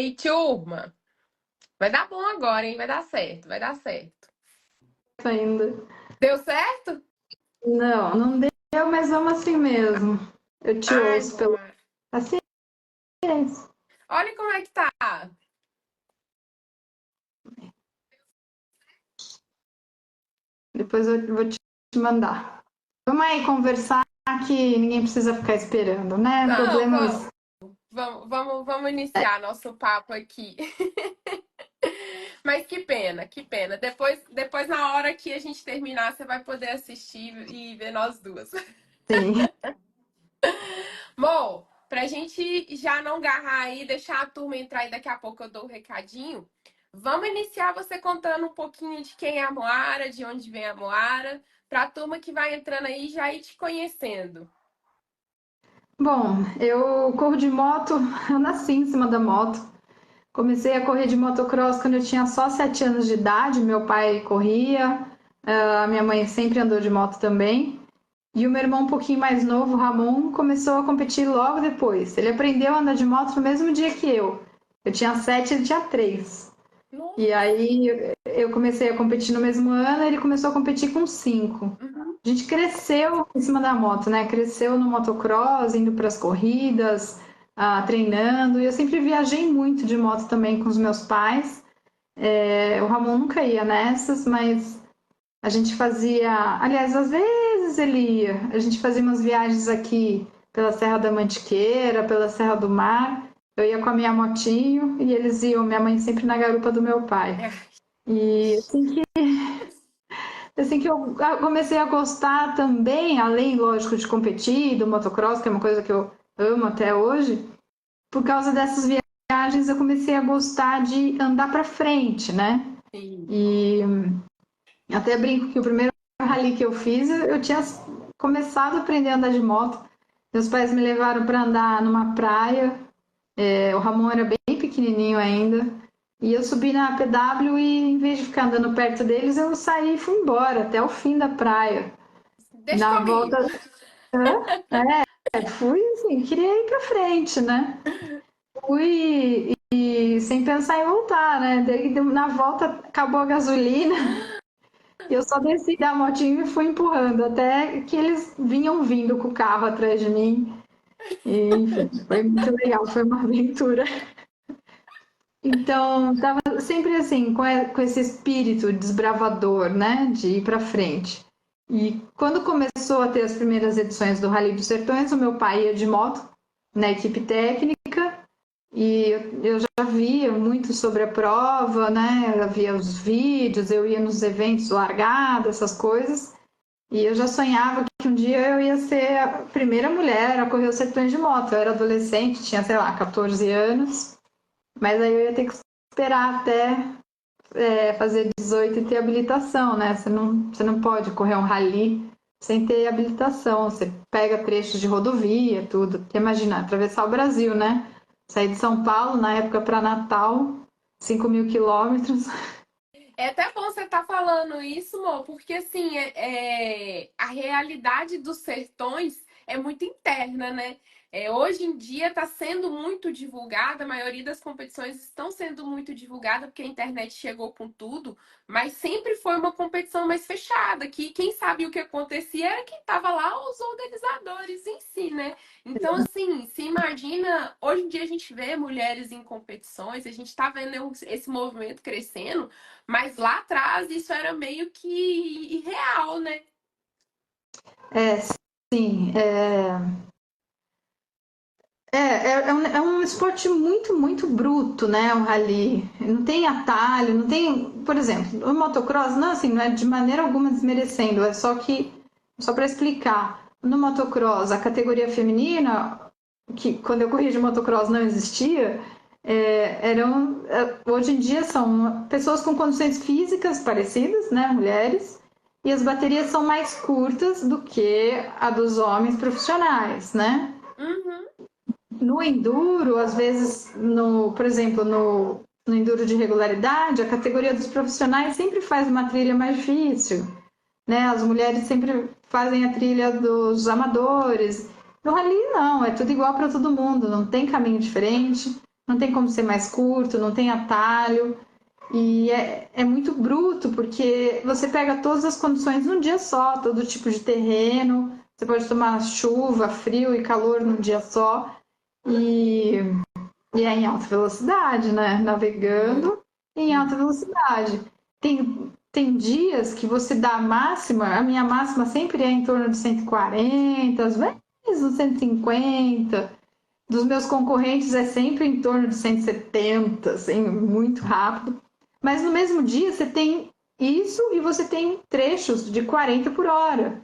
aí, turma? Vai dar bom agora, hein? Vai dar certo, vai dar certo. Ainda. Deu certo? Não, não deu, mas vamos assim mesmo. Eu te Ai, ouço pela tomara. paciência. Olha como é que tá. Depois eu vou te mandar. Vamos aí conversar que ninguém precisa ficar esperando, né? Não, Problemas. vamos iniciar nosso papo aqui. Mas que pena, que pena. Depois, na hora que a gente terminar, você vai poder assistir e ver nós duas. Sim. Bom, pra gente já não garrar aí, deixar a turma entrar e daqui a pouco eu dou o recadinho. Vamos iniciar você contando um pouquinho de quem é a Moara, de onde vem a Moara, para a turma que vai entrando aí já ir te conhecendo. Bom, eu corro de moto, eu nasci em cima da moto. Comecei a correr de motocross quando eu tinha só 7 anos de idade. Meu pai corria, a minha mãe sempre andou de moto também. E o meu irmão, um pouquinho mais novo, o Ramon, começou a competir logo depois. Ele aprendeu a andar de moto no mesmo dia que eu. Eu tinha 7, ele tinha 3. E Nossa. aí eu comecei a competir no mesmo ano, ele começou a competir com 5. Uhum. A gente cresceu em cima da moto, né? Cresceu no motocross, indo para as corridas, treinando. E eu sempre viajei muito de moto também com os meus pais. O Ramon nunca ia nessas, mas a gente fazia. Aliás, às vezes ele ia. A gente fazia umas viagens aqui pela Serra da Mantiqueira, pela Serra do Mar. Eu ia com a minha motinho e eles iam, minha mãe sempre na garupa do meu pai. É. E assim que eu comecei a gostar também, além, lógico, de competir, do motocross, que é uma coisa que eu amo até hoje, por causa dessas viagens eu comecei a gostar de andar para frente, né? Sim. E até brinco que o primeiro rally que eu fiz, eu tinha começado a aprender a andar de moto. Meus pais me levaram para andar numa praia. O Ramon era bem pequenininho ainda. E eu subi na PW e, em vez de ficar andando perto deles, eu saí e fui embora até o fim da praia. Deixa Na volta, comigo. fui assim, queria ir para frente, né? Fui e sem pensar em voltar, né? Daí, na volta acabou a gasolina. Eu só desci da motinho e fui empurrando, até que eles vinham vindo com o carro atrás de mim. E, enfim, foi muito legal, foi uma aventura. Então, tava sempre assim, com esse espírito desbravador, né, de ir para frente. E quando começou a ter as primeiras edições do Rally dos Sertões, o meu pai ia de moto na equipe técnica e eu já via muito sobre a prova, né? Eu via os vídeos, eu ia nos eventos largada, essas coisas. E eu já sonhava que um dia eu ia ser a primeira mulher a correr os sertões de moto. Eu era adolescente, tinha, sei lá, 14 anos, mas aí eu ia ter que esperar até fazer 18 e ter habilitação, né? Você não pode correr um rally sem ter habilitação. Você pega trechos de rodovia, tudo. Porque imagina, atravessar o Brasil, né? Sair de São Paulo na época para Natal, 5.000 quilômetros. É até bom você estar falando isso, amor, porque assim, a realidade dos sertões é muito interna, né? Hoje em dia está sendo muito divulgada, a maioria das competições estão sendo muito divulgadas porque a internet chegou com tudo, mas sempre foi uma competição mais fechada, que quem sabia o que acontecia era quem estava lá, os organizadores em si, né? Então, assim, se imagina, hoje em dia a gente vê mulheres em competições, a gente está vendo esse movimento crescendo. Mas lá atrás isso era meio que irreal, né? É, sim. É um esporte muito, muito bruto, né? O rally. Não tem atalho, não tem. Por exemplo, o motocross, não, assim, não é de maneira alguma desmerecendo, é só que, só para explicar, no motocross, a categoria feminina, que quando eu corri de motocross não existia, hoje em dia são pessoas com condições físicas parecidas, né? Mulheres, e as baterias são mais curtas do que a dos homens profissionais, né? Uhum. No enduro, às vezes, por exemplo, no enduro de regularidade, a categoria dos profissionais sempre faz uma trilha mais difícil, né? As mulheres sempre fazem a trilha dos amadores. No rally, não, é tudo igual para todo mundo, não tem caminho diferente, não tem como ser mais curto, não tem atalho. E é muito bruto, porque você pega todas as condições num dia só, todo tipo de terreno, você pode tomar chuva, frio e calor num dia só, e, e é em alta velocidade, né? Sim, Navegando em alta velocidade. Tem dias que você dá a máxima, a minha máxima sempre é em torno de 140, às vezes 150. Dos meus concorrentes é sempre em torno de 170, assim, muito rápido. Mas no mesmo dia você tem isso e você tem trechos de 40 por hora,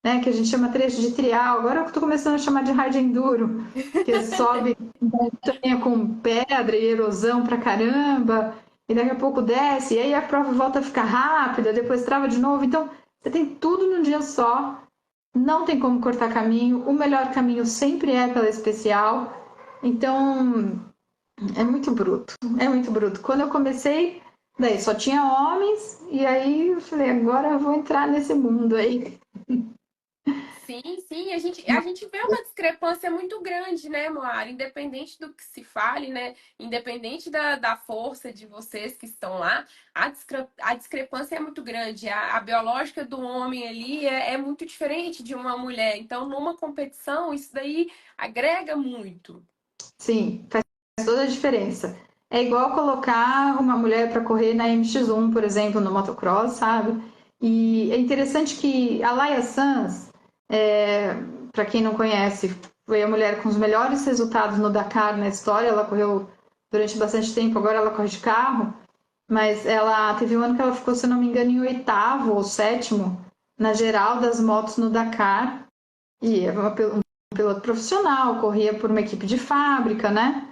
né? Que a gente chama trecho de trial. Agora eu estou começando a chamar de hard enduro, que sobe montanha com pedra e erosão pra caramba, e daqui a pouco desce, e aí a prova volta a ficar rápida, depois trava de novo. Então, você tem tudo num dia só, não tem como cortar caminho, o melhor caminho sempre é pela especial. Então, é muito bruto, é muito bruto. Quando eu comecei, daí só tinha homens, e aí eu falei, agora eu vou entrar nesse mundo aí. sim, sim, a gente vê uma discrepância muito grande, né, Moara? Independente do que se fale, né? Independente da força de vocês que estão lá, a discrepância é muito grande. A biológica do homem ali é muito diferente de uma mulher. Então, numa competição, isso daí agrega muito. Sim, faz toda a diferença. É igual colocar uma mulher para correr na MX1, por exemplo, no motocross, sabe? E é interessante que a Laia Sanz, para quem não conhece, foi a mulher com os melhores resultados no Dakar na história. Ela correu durante bastante tempo, agora ela corre de carro, mas ela teve um ano que ela ficou, se não me engano, em oitavo ou sétimo na geral das motos no Dakar. E é um piloto profissional, corria por uma equipe de fábrica, né?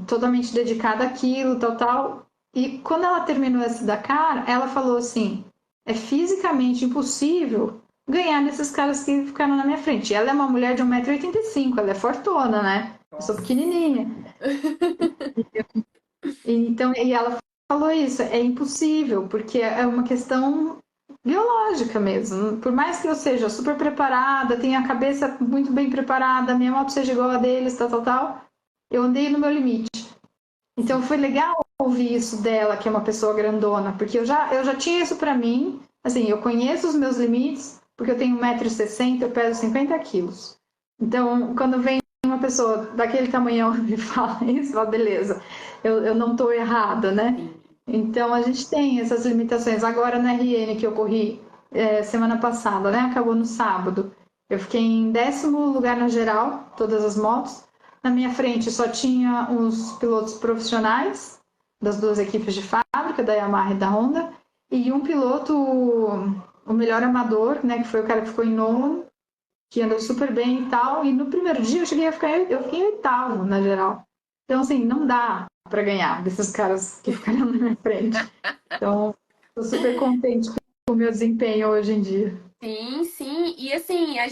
Totalmente dedicada àquilo, tal, tal. E quando ela terminou esse Dakar, ela falou assim: é fisicamente impossível ganhar desses caras que ficaram na minha frente. E ela é uma mulher de 1,85 m, ela é fortona, né? Eu sou Nossa. pequenininha. Então, e ela falou isso: é impossível, porque é uma questão biológica mesmo. Por mais que eu seja super preparada, tenha a cabeça muito bem preparada, minha moto seja igual a deles, tal, tal, tal, eu andei no meu limite. Então Sim. foi legal ouvir isso dela, que é uma pessoa grandona, porque eu já tinha isso pra mim. Assim, eu conheço os meus limites, porque eu tenho 1,60 m, eu peso 50 quilos. Então, quando vem uma pessoa daquele tamanhão e fala isso, fala, beleza, eu não estou errada, né? Sim. Então, a gente tem essas limitações. Agora, na RN que eu corri semana passada, né? Acabou no sábado. Eu fiquei em 10º lugar na geral, todas as motos. Na minha frente só tinha os pilotos profissionais das duas equipes de fábrica, da Yamaha e da Honda, e um piloto, o melhor amador, né, que foi o cara que ficou em nono, que andou super bem e tal. E no primeiro dia eu fiquei em oitavo na geral. Então, assim, não dá para ganhar desses caras que ficaram na minha frente. Então, estou super contente com o meu desempenho hoje em dia. Sim, sim. E assim, a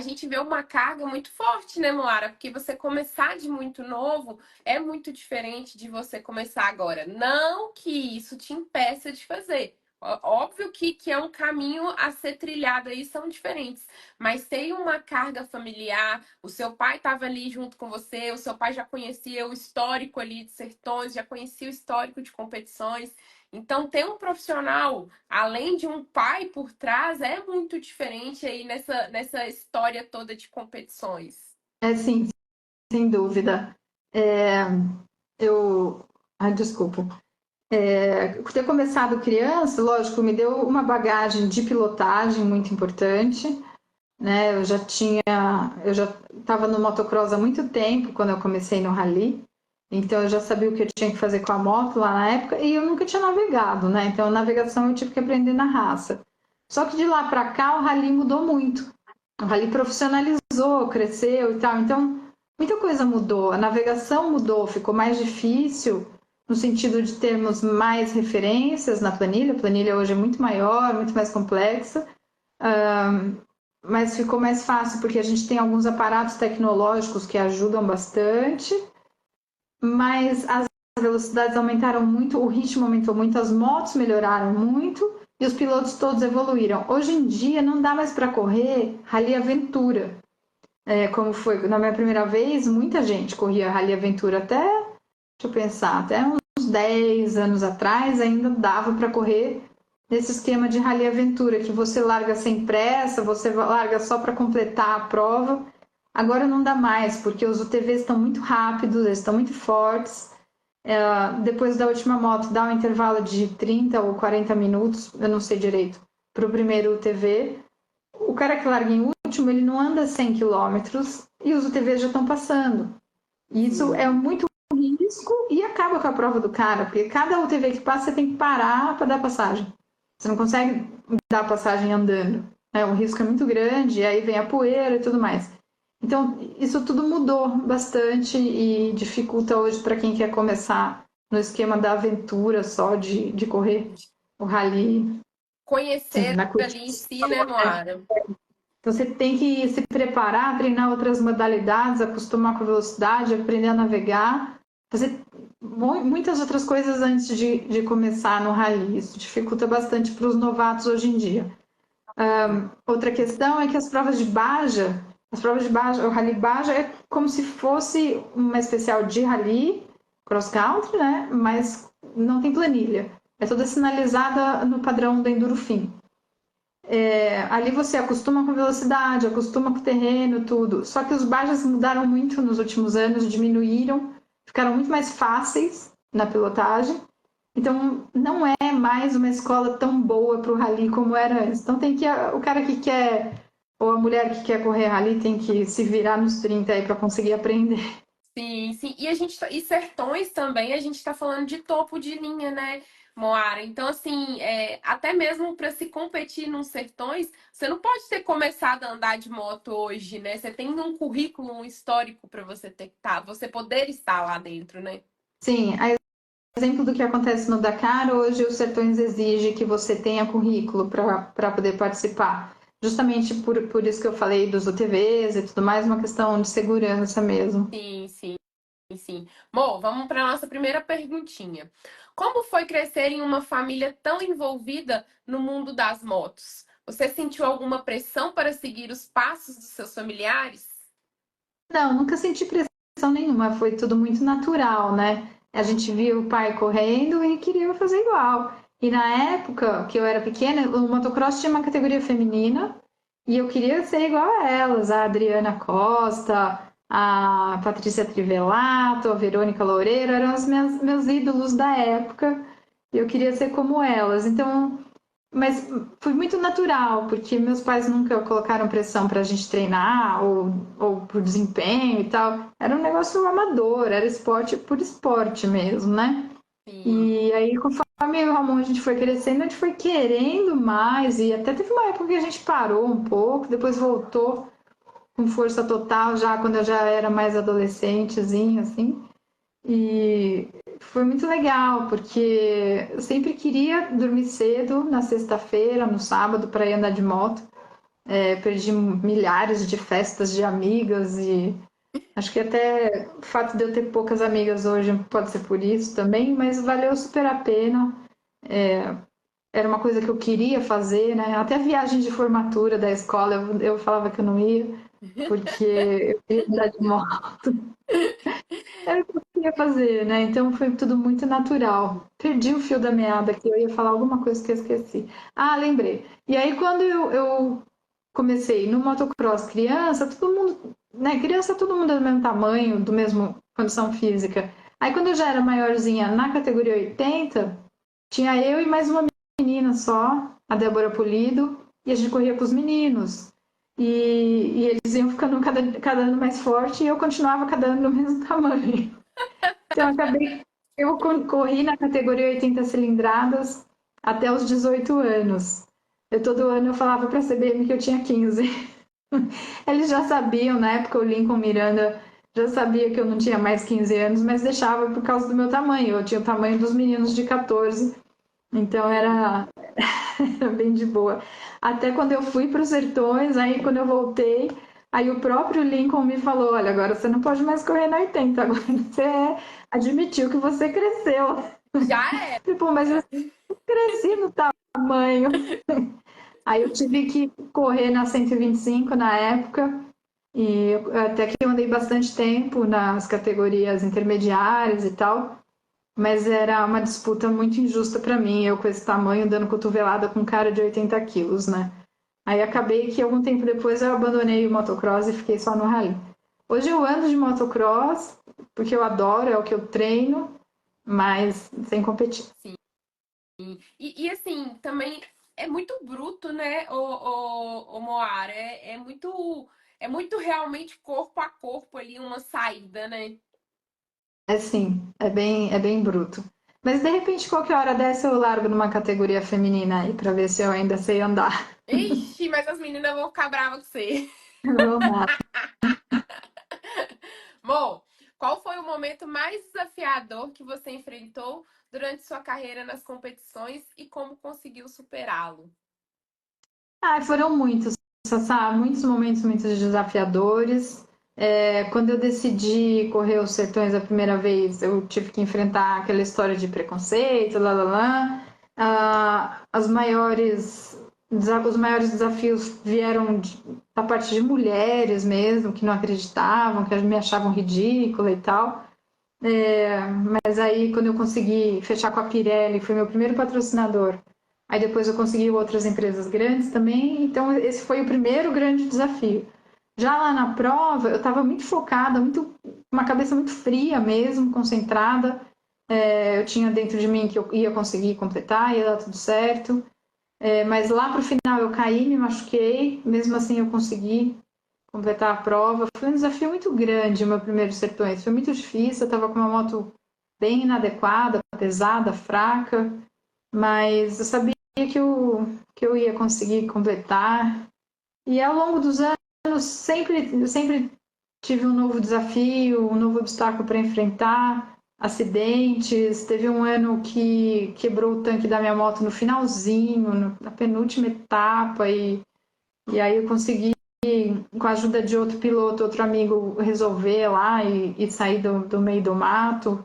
gente vê uma carga muito forte, né, Moara? Porque você começar de muito novo é muito diferente de você começar agora. Não que isso te impeça de fazer. Óbvio que é um caminho a ser trilhado aí, são diferentes. Mas tem uma carga familiar, o seu pai estava ali junto com você, o seu pai já conhecia o histórico ali de Sertões, já conhecia o histórico de competições. Então, ter um profissional, além de um pai por trás, é muito diferente aí nessa história toda de competições. É sim, sem dúvida. É, eu. Ai, desculpa. Por ter começado criança, lógico, me deu uma bagagem de pilotagem muito importante, né? Eu já estava no motocross há muito tempo quando eu comecei no rally, então eu já sabia o que eu tinha que fazer com a moto lá na época e eu nunca tinha navegado, né? Então a navegação eu tive que aprender na raça. Só que de lá para cá o rally mudou muito. O rally profissionalizou, cresceu e tal, então muita coisa mudou. A navegação mudou, ficou mais difícil no sentido de termos mais referências na planilha. A planilha hoje é muito maior, muito mais complexa, mas ficou mais fácil porque a gente tem alguns aparatos tecnológicos que ajudam bastante, mas as velocidades aumentaram muito, o ritmo aumentou muito, as motos melhoraram muito e os pilotos todos evoluíram. Hoje em dia não dá mais para correr Rally Aventura. Como foi na minha primeira vez, muita gente corria Rally Aventura até eu pensar, até uns 10 anos atrás ainda dava para correr nesse esquema de rally aventura, que você larga sem pressa, você larga só para completar a prova. Agora não dá mais, porque os UTVs estão muito rápidos, eles estão muito fortes. Depois da última moto, dá um intervalo de 30 ou 40 minutos, eu não sei direito, para o primeiro UTV. O cara que larga em último, ele não anda 100 quilômetros e os UTVs já estão passando. E isso é muito risco e acaba com a prova do cara, porque cada UTV que passa, você tem que parar para dar passagem. Você não consegue dar passagem andando. Né? O risco é muito grande, e aí vem a poeira e tudo mais. Então, isso tudo mudou bastante e dificulta hoje para quem quer começar no esquema da aventura só de correr o rally, sim, Conhecer na ali em curtição. si, né, Moara? Então, você tem que se preparar, treinar outras modalidades, acostumar com a velocidade, aprender a navegar, fazer muitas outras coisas antes de começar no rally. Isso dificulta bastante para os novatos hoje em dia. Outra questão é que as provas de Baja, o Rally Baja é como se fosse uma especial de rally, cross country, né? Mas não tem planilha. É toda sinalizada no padrão do Endurofin. Ali você acostuma com a velocidade, acostuma com o terreno, tudo. Só que os Bajas mudaram muito nos últimos anos, diminuíram, ficaram muito mais fáceis na pilotagem. Então, não é mais uma escola tão boa para o rally como era antes. Então, tem que o cara que quer, ou a mulher que quer correr rally, tem que se virar nos 30 aí para conseguir aprender. Sim, sim. E a gente e sertões também, a gente está falando de topo de linha, né, Moara? Então, assim, até mesmo para se competir nos sertões, você não pode ter começado a andar de moto hoje, né? Você tem um currículo, um histórico para você você poder estar lá dentro, né? Sim, a exemplo do que acontece no Dakar, hoje os sertões exige que você tenha currículo para poder participar. Justamente por isso que eu falei dos UTVs e tudo mais, uma questão de segurança mesmo. Sim, sim, sim. Bom, vamos para nossa primeira perguntinha. Como foi crescer em uma família tão envolvida no mundo das motos? Você sentiu alguma pressão para seguir os passos dos seus familiares? Não, nunca senti pressão nenhuma, foi tudo muito natural, né? A gente via o pai correndo e queria fazer igual. E na época que eu era pequena, o motocross tinha uma categoria feminina e eu queria ser igual a elas, a Adriana Costa, a Patrícia Trivelato, a Verônica Loureiro, eram os meus ídolos da época e eu queria ser como elas. Então, mas foi muito natural, porque meus pais nunca colocaram pressão para a gente treinar ou por desempenho e tal. Era um negócio amador, era esporte por esporte mesmo, né? Sim. E aí, conforme o Ramon a gente foi crescendo, a gente foi querendo mais, e até teve uma época que a gente parou um pouco, depois voltou com força total, já quando eu já era mais adolescentezinho, assim. E foi muito legal, porque eu sempre queria dormir cedo na sexta-feira, no sábado, para ir andar de moto. Perdi milhares de festas de amigas e acho que até o fato de eu ter poucas amigas hoje pode ser por isso também, mas valeu super a pena. Era uma coisa que eu queria fazer, né? Até a viagem de formatura da escola eu falava que eu não ia, porque eu queria andar de moto. Era o que eu queria fazer, né? Então foi tudo muito natural. Perdi o fio da meada que eu ia falar alguma coisa que eu esqueci. Ah, lembrei. E aí, quando eu comecei no motocross criança, todo mundo, né? Criança, todo mundo é do mesmo tamanho, do mesmo condição física. Aí, quando eu já era maiorzinha, na categoria 80, tinha eu e mais uma menina só, a Débora Polido, e a gente corria com os meninos. E eles iam ficando cada ano mais forte e eu continuava cada ano do mesmo tamanho. Então, eu corri na categoria 80 cilindradas até os 18 anos. Todo ano eu falava para a CBM que eu tinha 15. Eles já sabiam, na época o Lincoln Miranda já sabia que eu não tinha mais 15 anos, mas deixava por causa do meu tamanho. Eu tinha o tamanho dos meninos de 14, então era bem de boa. Até quando eu fui para os sertões, aí quando eu voltei, aí o próprio Lincoln me falou: olha, agora você não pode mais correr na 80, agora você admitiu que você cresceu. Já é. Tipo, mas eu cresci no tamanho. Aí eu tive que correr na 125 na época, E até que eu andei bastante tempo nas categorias intermediárias e tal, mas era uma disputa muito injusta para mim, eu com esse tamanho, dando cotovelada com um cara de 80 quilos, né? Aí acabei que algum tempo depois eu abandonei o motocross e fiquei só no rally. Hoje eu ando de motocross, porque eu adoro, é o que eu treino, mas sem competir. Sim. E assim, também é muito bruto, né, o Moara? É muito realmente corpo a corpo ali, uma saída, né? É sim, é bem bruto. Mas de repente, qualquer hora dessa eu largo numa categoria feminina aí pra ver se eu ainda sei andar. Ixi, mas as meninas vão ficar bravas com você. Vamos lá. Bom, qual foi o momento mais desafiador que você enfrentou durante sua carreira nas competições e como conseguiu superá-lo? Ah, foram muitos, Sassá, muitos momentos muito desafiadores. Quando eu decidi correr os sertões a primeira vez, eu tive que enfrentar aquela história de preconceito, lá, lá, lá. Os maiores desafios vieram da parte de mulheres mesmo, que não acreditavam, que me achavam ridícula e tal. Mas aí, quando eu consegui fechar com a Pirelli, foi meu primeiro patrocinador. Aí depois eu consegui outras empresas grandes também. Então, esse foi o primeiro grande desafio. Já lá na prova, eu estava muito focada, uma cabeça muito fria mesmo, concentrada. Eu tinha dentro de mim que eu ia conseguir completar, ia dar tudo certo. Mas lá para o final eu caí, me machuquei. Mesmo assim, eu consegui completar a prova. Foi um desafio muito grande o meu primeiro Sertões. Foi muito difícil, eu estava com uma moto bem inadequada, pesada, fraca, mas eu sabia que eu ia conseguir completar. E ao longo dos anos, sempre tive um novo desafio, um novo obstáculo para enfrentar, acidentes. Teve um ano que quebrou o tanque da minha moto no finalzinho, na penúltima etapa, e aí eu consegui com a ajuda de outro piloto, outro amigo, resolver lá e sair do meio do mato.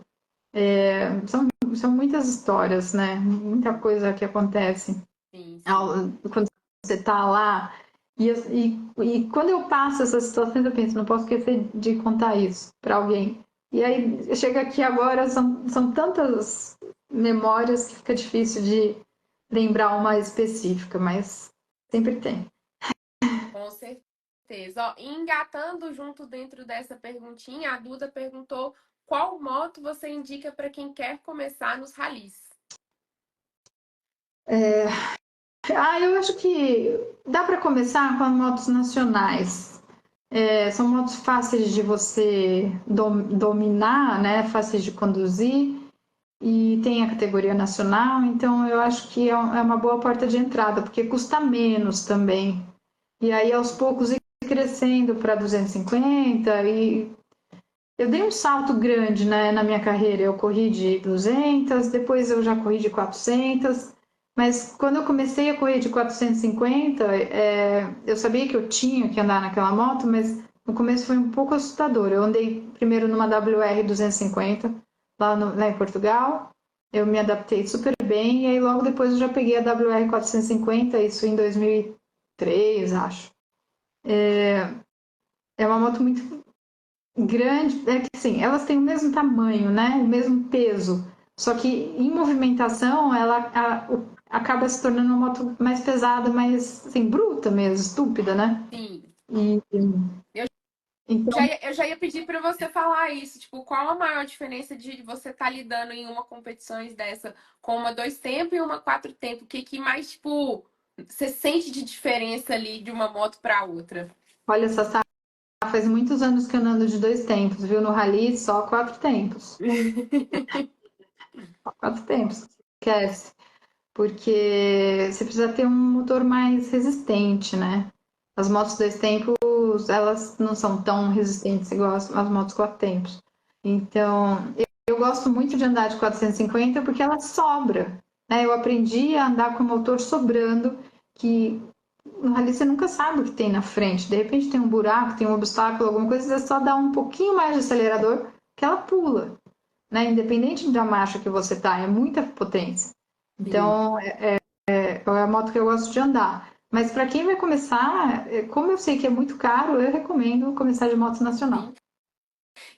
São muitas histórias, né? Muita coisa que acontece Sim, sim. quando você está lá. E quando eu passo essas situações, eu penso, não posso esquecer de contar isso para alguém. E aí chega aqui agora, são tantas memórias que fica difícil de lembrar uma específica, mas sempre tem. Com certeza. Ó, engatando junto dentro dessa perguntinha, a Duda perguntou qual moto você indica para quem quer começar nos ralis? Eu acho que dá para começar com as motos nacionais. São motos fáceis de você dominar, né? Fáceis de conduzir e tem a categoria nacional, então eu acho que é uma boa porta de entrada, porque custa menos também. E aí aos poucos ir crescendo para 250 e eu dei um salto grande, né, na minha carreira. Eu corri de 200, depois eu já corri de 400, mas quando eu comecei a correr de 450, eu sabia que eu tinha que andar naquela moto, mas no começo foi um pouco assustador. Eu andei primeiro numa WR 250, lá em Portugal, eu me adaptei super bem, e aí logo depois eu já peguei a WR 450, isso em 2003, acho. É uma moto muito grande, é que assim, elas têm o mesmo tamanho, né? O mesmo peso. Só que em movimentação acaba se tornando uma moto mais pesada, mais assim, bruta mesmo, estúpida, né? Sim. E Eu então, eu já ia pedir para você falar isso, tipo, qual a maior diferença de você estar lidando em uma competições dessa com uma dois tempos e uma quatro tempos? O que que mais, tipo, você sente de diferença ali de uma moto para outra? olha só, faz muitos anos que eu ando de dois tempos, viu? No rally só quatro tempos. Só quatro tempos. Esquece. Porque você precisa ter um motor mais resistente, né? As motos dois tempos, elas não são tão resistentes igual as motos quatro tempos. Então, eu gosto muito de andar de 450 porque ela sobra, né? Eu aprendi a andar com o motor sobrando, que no rally você nunca sabe o que tem na frente. De repente tem um buraco, tem um obstáculo, alguma coisa, você só dá um pouquinho mais de acelerador que ela pula, né? Independente da marcha que você tá, é muita potência. Sim. Então, é a moto que eu gosto de andar. Mas para quem vai começar, como eu sei que é muito caro, eu recomendo começar de moto nacional. Sim.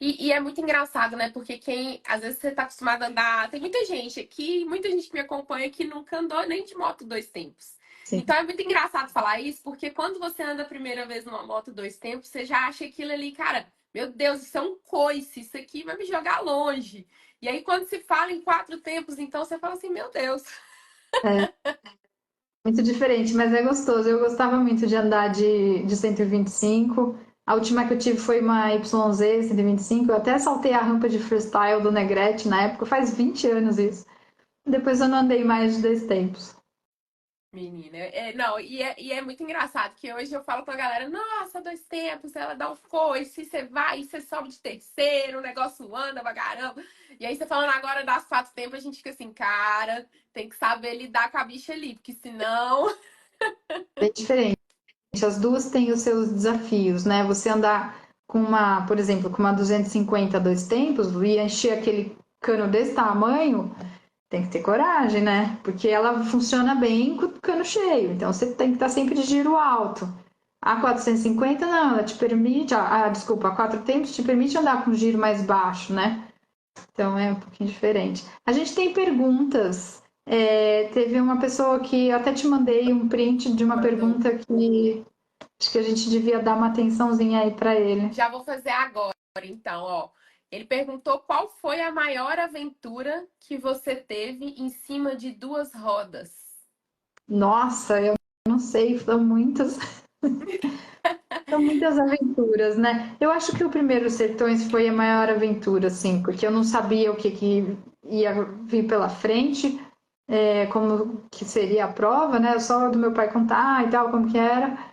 E é muito engraçado, né? Porque quem, às vezes você tá acostumado a andar. Tem muita gente aqui, muita gente que me acompanha que nunca andou nem de moto dois tempos. Sim. Então é muito engraçado falar isso, porque quando você anda a primeira vez numa moto dois tempos, você já acha aquilo ali, cara, meu Deus, isso é um coice, isso aqui vai me jogar longe. E aí, quando se fala em quatro tempos, então você fala assim, meu Deus. É muito diferente, mas é gostoso. Eu gostava muito de andar de 125. A última que eu tive foi uma YZ 125. Eu até saltei a rampa de freestyle do Negrete na época, faz 20 anos isso. Depois eu não andei mais de dois tempos. Menina, não, e é muito engraçado que hoje eu falo com a galera, nossa, dois tempos, ela dá um coice, você vai, você sobe de terceiro, o negócio anda pra caramba. E aí você falando agora das quatro tempos, a gente fica assim, cara, tem que saber lidar com a bicha ali, porque senão. Bem diferente. As duas têm os seus desafios, né? Você andar com uma, por exemplo, com uma 250 dois tempos e encher aquele cano desse tamanho, tem que ter coragem, né? Porque ela funciona bem com o cano cheio. Então você tem que estar sempre de giro alto. A 450 não, ela te permite, desculpa, a quatro tempos te permite andar com giro mais baixo, né? Então é um pouquinho diferente. A gente tem perguntas. Teve uma pessoa que eu até te mandei um print de uma Mandou. pergunta que acho que a gente devia dar uma atençãozinha aí para ele. Já vou fazer agora, então, ó. Ele perguntou qual foi a maior aventura que você teve em cima de duas rodas. Nossa, eu não sei, são muitas aventuras, né? Eu acho que o primeiro Sertões foi a maior aventura, assim, porque eu não sabia o que ia vir pela frente, como que seria a prova, né? Só do meu pai contar e tal, como que era.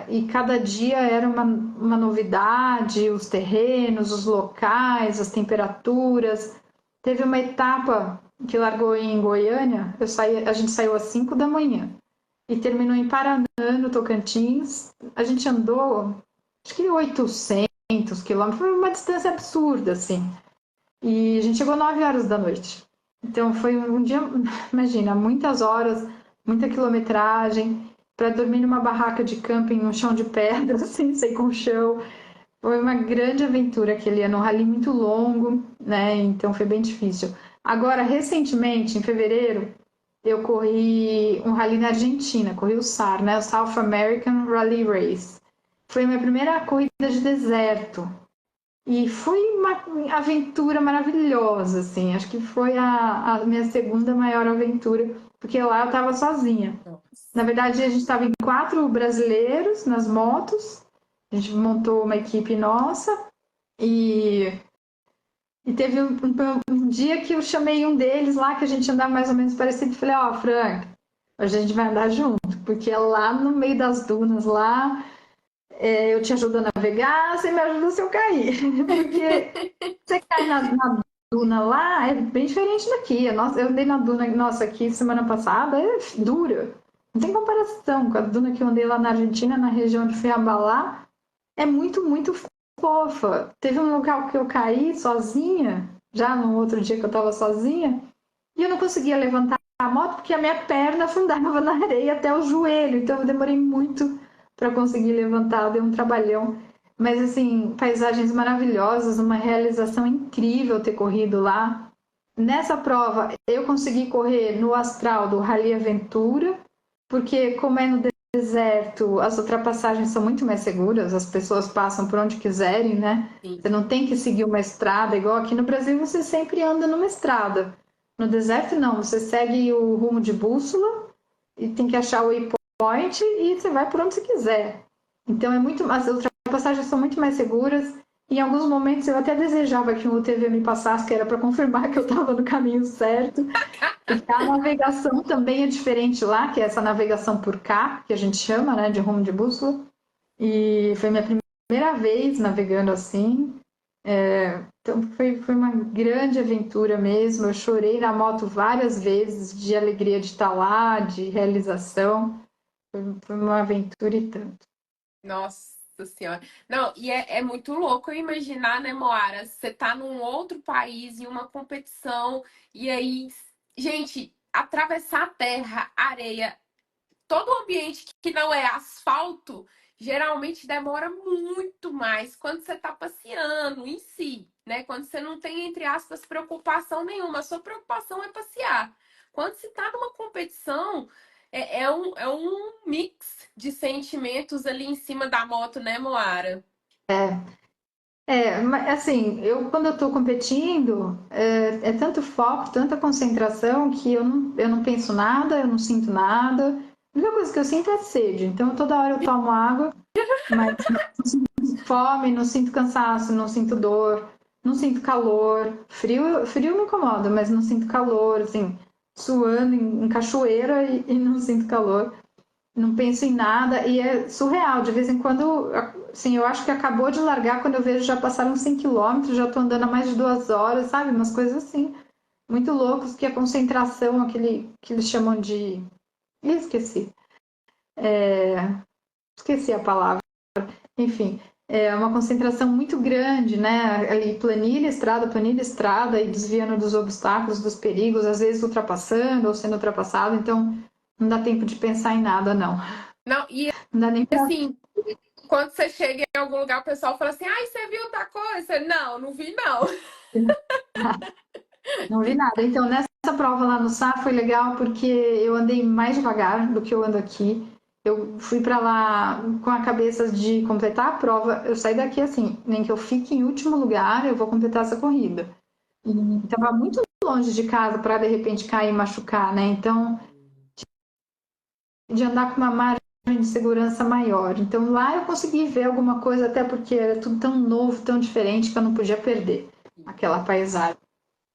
E cada dia era uma novidade, os terrenos, os locais, as temperaturas. Teve uma etapa que largou em Goiânia, a gente saiu às 5 da manhã e terminou em Paraná, no Tocantins. A gente andou, acho que 800 quilômetros, foi uma distância absurda, assim. E a gente chegou 9 horas da noite. Então foi um dia, imagina, muitas horas, muita quilometragem, para dormir numa barraca de camping no chão de pedra, assim, sem colchão. Foi uma grande aventura aquele ano, um rally muito longo, né? Então foi bem difícil. Agora, recentemente, em fevereiro, eu corri um rally na Argentina, corri o SAR, né? O South American Rally Race. Foi a minha primeira corrida de deserto. E foi uma aventura maravilhosa, assim. Acho que foi a minha segunda maior aventura, porque lá eu estava sozinha. Na Nossa. verdade, a gente estava em quatro brasileiros nas motos. A gente montou uma equipe nossa e, teve um dia que eu chamei um deles lá, que a gente andava mais ou menos parecido, e falei, ó, oh, Frank, hoje a gente vai andar junto, porque é lá no meio das dunas, lá, eu te ajudo a navegar, você me ajuda se eu cair. Porque você cai na duna lá, é bem diferente daqui. Eu andei na duna, nossa, aqui semana passada, é dura. Não tem comparação com a duna que eu andei lá na Argentina, na região de Ferrabalá. É muito, muito fofa. Teve um local que eu caí sozinha, já no outro dia que eu estava sozinha, e eu não conseguia levantar a moto porque a minha perna afundava na areia até o joelho. Então eu demorei muito para conseguir levantar, deu um trabalhão. Mas assim, paisagens maravilhosas, uma realização incrível ter corrido lá. Nessa prova, eu consegui correr no astral do Rally Aventura, porque como é no deserto, as ultrapassagens são muito mais seguras, as pessoas passam por onde quiserem, né? Sim. Você não tem que seguir uma estrada, igual aqui no Brasil você sempre anda numa estrada. No deserto, não, você segue o rumo de bússola e tem que achar o waypoint e você vai por onde você quiser. Então é muito, as ultrapassagens são muito mais seguras. Em alguns momentos eu até desejava que o UTV me passasse, que era para confirmar que eu estava no caminho certo. Porque a navegação também é diferente lá, que é essa navegação por cá, que a gente chama, né, de rumo de bússola. E foi minha primeira vez navegando assim. Então foi uma grande aventura mesmo. Eu chorei na moto várias vezes de alegria de estar lá, de realização. Foi uma aventura e tanto. Nossa Senhora. Não, e é muito louco eu imaginar, né, Moara? Você tá num outro país, em uma competição, e aí, gente, atravessar a terra, areia. todo ambiente que não é asfalto, geralmente demora muito mais quando você está passeando em si, né? Quando você não tem, entre aspas, preocupação nenhuma. A sua preocupação é passear. Quando você está numa competição, é um mix de sentimentos ali em cima da moto, né, Moara? Mas, assim, quando eu estou competindo, é tanto foco, tanta concentração que eu não penso nada, eu não sinto nada. A única coisa que eu sinto é sede. Então, toda hora eu tomo água, mas não sinto fome, não sinto cansaço, não sinto dor, não sinto calor. Frio me incomoda, mas não sinto calor, assim, suando em cachoeira e não sinto calor. Não penso em nada e é surreal. De vez em quando, assim, eu acho que acabou de largar quando eu vejo já passaram 100 quilômetros, já estou andando há mais de 2 horas, sabe? Umas coisas assim, muito loucos, que a concentração, aquele que eles chamam de. Esqueci. Esqueci a palavra. Enfim, é uma concentração muito grande, né? Ali, planilha, estrada, e desviando dos obstáculos, dos perigos, às vezes ultrapassando ou sendo ultrapassado, então não dá tempo de pensar em nada, não. Não, e Não dá nem para. assim, quando você chega em algum lugar, o pessoal fala assim: ai, você viu tal coisa? Não, não vi, não. Não vi nada. Então, nessa prova lá no Sá foi legal porque eu andei mais devagar do que eu ando aqui. Eu fui para lá com a cabeça de completar a prova. Eu saí daqui assim, nem que eu fique em último lugar, eu vou completar essa corrida. E estava muito longe de casa para de repente cair e machucar, né? Então, de andar com uma margem de segurança maior. Então, lá eu consegui ver alguma coisa, até porque era tudo tão novo, tão diferente que eu não podia perder aquela paisagem.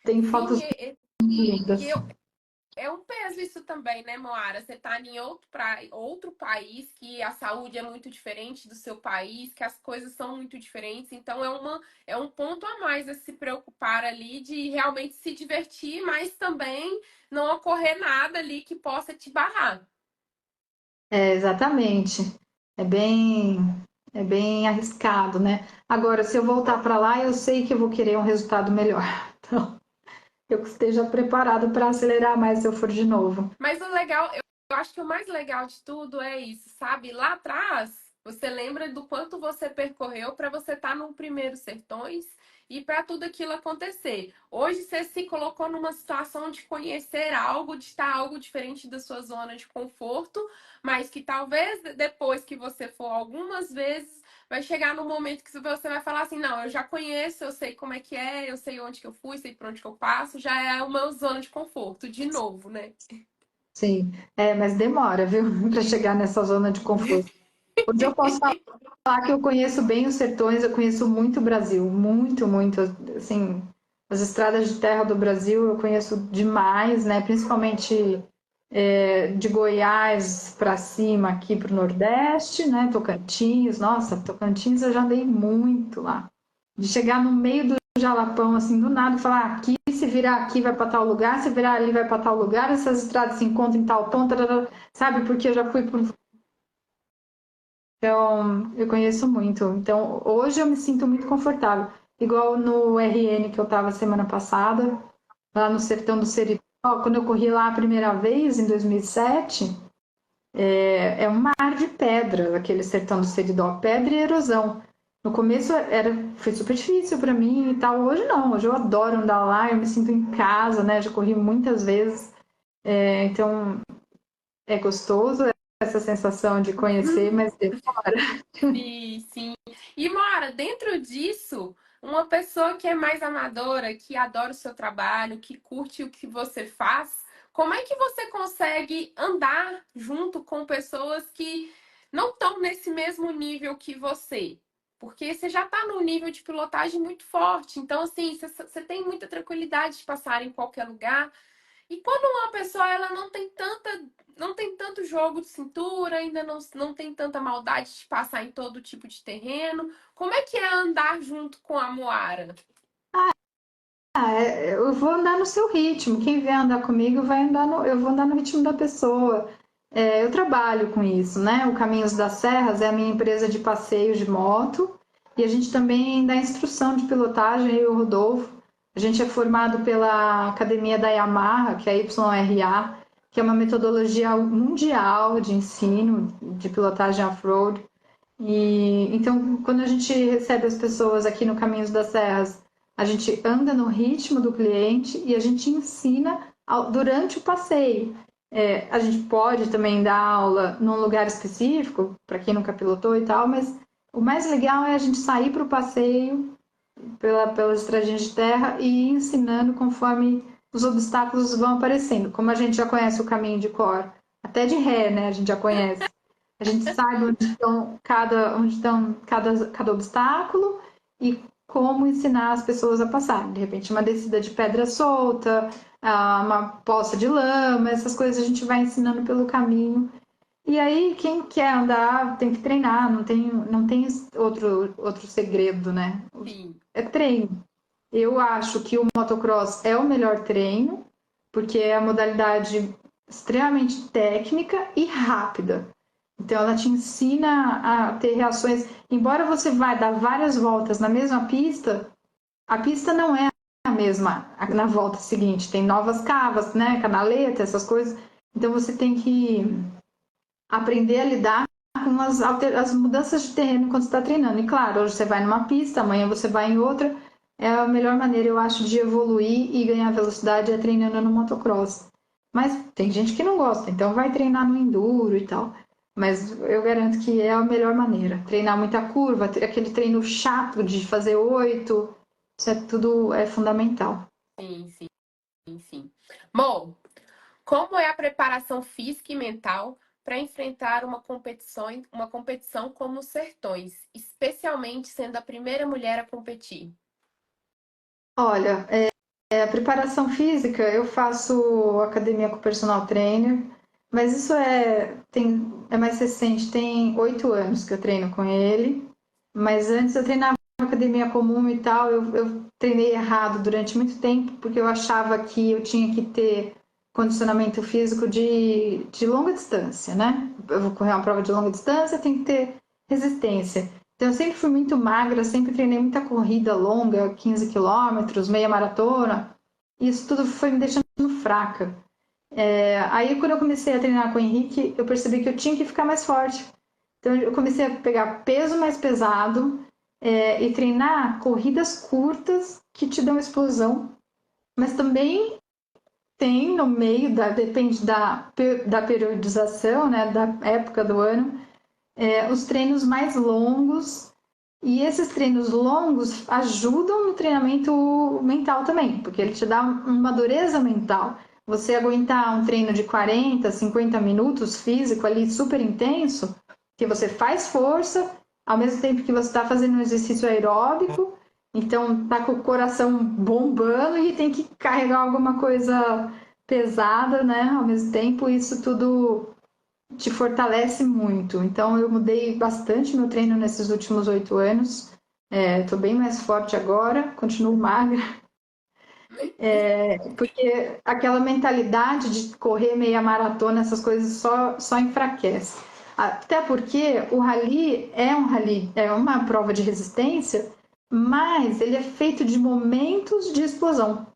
Tem Sim, fotos muito e lindas. é um peso isso também, né, Moara? Você tá em outro país, que a saúde é muito diferente do seu país, que as coisas são muito diferentes. Então, é um ponto a mais a se preocupar ali de realmente se divertir, mas também não ocorrer nada ali que possa te barrar. Exatamente. É bem, é bem arriscado, né? Agora, se eu voltar para lá, eu sei que eu vou querer um resultado melhor. Então, eu esteja preparado para acelerar mais se eu for de novo. Mas o legal, eu acho que o mais legal de tudo é isso, sabe? Lá atrás, você lembra do quanto você percorreu para você estar no primeiro Sertões e para tudo aquilo acontecer. Hoje você se colocou numa situação de conhecer algo, de estar algo diferente da sua zona de conforto, mas que talvez depois que você for algumas vezes, vai chegar no momento que você vai falar assim: não, eu já conheço, eu sei como é que é, eu sei onde que eu fui, sei por onde que eu passo, já é uma zona de conforto, de novo, né? Sim, mas demora, viu, para chegar nessa zona de conforto. Hoje eu posso falar que eu conheço bem os sertões, eu conheço muito o Brasil, muito, muito, assim, as estradas de terra do Brasil eu conheço demais, né? Principalmente de Goiás para cima, aqui para o Nordeste, né? Tocantins, nossa, Tocantins eu já andei muito lá. De chegar no meio do Jalapão, assim, do nada, e falar aqui, se virar aqui vai para tal lugar, se virar ali vai para tal lugar, essas estradas se encontram em tal ponto, sabe? Porque eu já fui por. Então, eu conheço muito. Então, hoje eu me sinto muito confortável. Igual no RN que eu estava semana passada, lá no Sertão do Seridó, quando eu corri lá a primeira vez, em 2007, é um mar de pedra, aquele Sertão do Seridó, pedra e erosão. No começo foi super difícil para mim e tal. Hoje não, hoje eu adoro andar lá, eu me sinto em casa, né? Já corri muitas vezes, então é gostoso essa sensação de conhecer, mas Sim, sim. E Mora, dentro disso, uma pessoa que é mais amadora, que adora o seu trabalho, que curte o que você faz, como é que você consegue andar junto com pessoas que não estão nesse mesmo nível que você? Porque você já está num nível de pilotagem muito forte. Então, assim, você tem muita tranquilidade de passar em qualquer lugar. E quando uma pessoa ela não tem tanto jogo de cintura, ainda não tem tanta maldade de passar em todo tipo de terreno, como é que é andar junto com a Moara? eu vou andar no seu ritmo. Quem vier andar comigo vai andar eu vou andar no ritmo da pessoa. Eu trabalho com isso, né? O Caminhos das Serras é a minha empresa de passeios de moto e a gente também dá instrução de pilotagem, eu e o Rodolfo. A gente é formado pela academia da Yamaha, que é a YRA. que é uma metodologia mundial de ensino de pilotagem off-road. E então, quando a gente recebe as pessoas aqui no Caminhos das Serras, a gente anda no ritmo do cliente e a gente ensina durante o passeio. A gente pode também dar aula num lugar específico, para quem nunca pilotou e tal, mas o mais legal é a gente sair para o passeio pelas estradinhas de terra e ir ensinando conforme os obstáculos vão aparecendo. Como a gente já conhece o caminho de cor, até de ré, né? A gente já conhece. A gente sabe onde estão cada obstáculo e como ensinar as pessoas a passar. De repente, uma descida de pedra solta, uma poça de lama, essas coisas a gente vai ensinando pelo caminho. E aí, quem quer andar tem que treinar, não tem outro segredo, né? Sim. É treino. Eu acho que o motocross é o melhor treino, porque é a modalidade extremamente técnica e rápida. Então, ela te ensina a ter reações. Embora você vá dar várias voltas na mesma pista, a pista não é a mesma na volta seguinte. Tem novas cavas, né? Canaleta, essas coisas. Então, você tem que aprender a lidar com as mudanças de terreno quando você está treinando. E claro, hoje você vai numa pista, amanhã você vai em outra. É a melhor maneira, eu acho, de evoluir e ganhar velocidade é treinando no motocross. Mas tem gente que não gosta, então vai treinar no enduro e tal. Mas eu garanto que é a melhor maneira. Treinar muita curva, aquele treino chato de fazer 8, isso é tudo fundamental. Sim, sim, sim. Bom, como é a preparação física e mental para enfrentar uma competição como os Sertões, especialmente sendo a primeira mulher a competir? Olha, a preparação física, eu faço academia com personal trainer, mas isso é mais recente, tem 8 anos que eu treino com ele, mas antes eu treinava academia comum e tal, eu treinei errado durante muito tempo, porque eu achava que eu tinha que ter condicionamento físico de longa distância, né? Eu vou correr uma prova de longa distância, tem que ter resistência. Então, eu sempre fui muito magra, sempre treinei muita corrida longa, 15 quilômetros, meia maratona. Isso tudo foi me deixando fraca. Aí, quando eu comecei a treinar com o Henrique, eu percebi que eu tinha que ficar mais forte. Então, eu comecei a pegar peso mais pesado e treinar corridas curtas que te dão explosão. Mas também tem no meio, depende da periodização, né, da época do ano, os treinos mais longos. E esses treinos longos ajudam no treinamento mental também, porque ele te dá uma dureza mental. Você aguentar um treino de 40, 50 minutos físico ali super intenso, que você faz força, ao mesmo tempo que você está fazendo um exercício aeróbico, então tá com o coração bombando e tem que carregar alguma coisa pesada, né? Ao mesmo tempo, isso tudo te fortalece muito. Então, eu mudei bastante meu treino nesses últimos 8 anos. Estou bem mais forte agora, continuo magra, porque aquela mentalidade de correr meia maratona, essas coisas só enfraquece. Até porque o rally, é uma prova de resistência, mas ele é feito de momentos de explosão,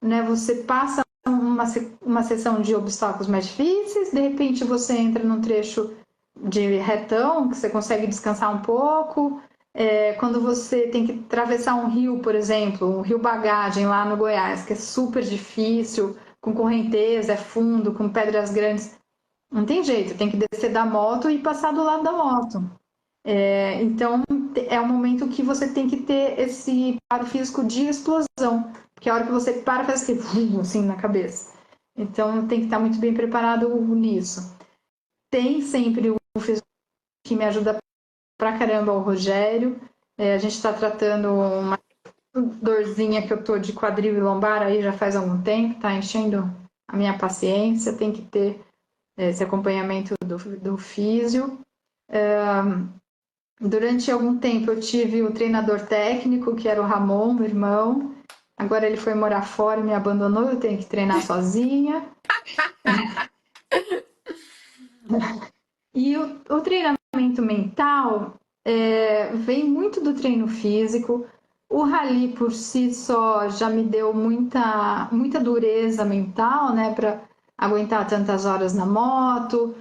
né? Você passa uma sessão de obstáculos mais difíceis, de repente você entra num trecho de retão, que você consegue descansar um pouco. Quando você tem que atravessar um rio, por exemplo, um rio Bagagem lá no Goiás, que é super difícil, com correnteza, é fundo, com pedras grandes, não tem jeito, tem que descer da moto e passar do lado da moto. Então, é um momento que você tem que ter esse preparo físico de explosão, porque a hora que você para, faz assim na cabeça. Então, tem que estar muito bem preparado nisso. Tem sempre o físico que me ajuda pra caramba, o Rogério. A gente está tratando uma dorzinha que eu tô de quadril e lombar aí já faz algum tempo, tá enchendo a minha paciência, tem que ter esse acompanhamento do físio. Durante algum tempo eu tive o treinador técnico, que era o Ramon, meu irmão. Agora ele foi morar fora e me abandonou, eu tenho que treinar sozinha. E o treinamento mental vem muito do treino físico. O rally por si só já me deu muita dureza mental, né, para aguentar tantas horas na moto,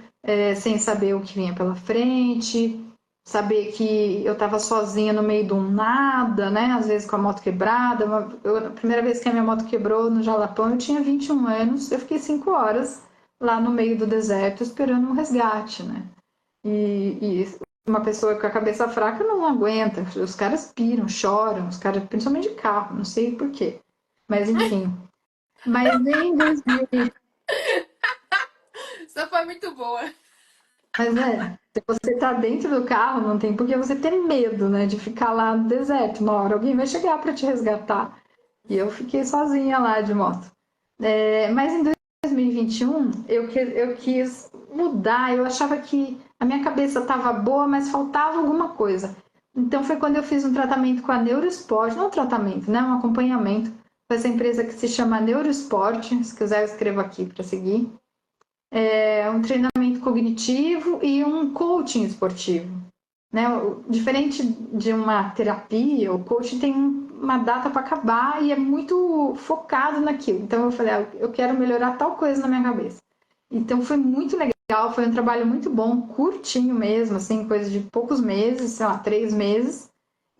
sem saber o que vinha pela frente, saber que eu estava sozinha no meio de um nada, né? Às vezes com a moto quebrada. A primeira vez que a minha moto quebrou no Jalapão, eu tinha 21 anos, eu fiquei 5 horas lá no meio do deserto esperando um resgate, né? E uma pessoa com a cabeça fraca não aguenta. Os caras piram, choram, os caras, principalmente de carro, não sei por quê. Mas enfim. Mas em 2000, Isso foi muito boa. mas se você tá dentro do carro, não tem por que você ter medo, né, de ficar lá no deserto. Uma hora alguém vai chegar para te resgatar. E eu fiquei sozinha lá de moto. Mas em 2021 eu quis mudar. Eu achava que a minha cabeça estava boa, mas faltava alguma coisa. Então foi quando eu fiz um tratamento com a Neurosport, não um tratamento, né, um acompanhamento com essa empresa que se chama Neurosport. Se quiser eu escrevo aqui para seguir. Um treinamento cognitivo e um coaching esportivo. Né? Diferente de uma terapia, o coaching tem uma data para acabar e é muito focado naquilo. Então eu falei, eu quero melhorar tal coisa na minha cabeça. Então foi muito legal, foi um trabalho muito bom, curtinho mesmo, assim, coisa de poucos meses, sei lá, 3 meses,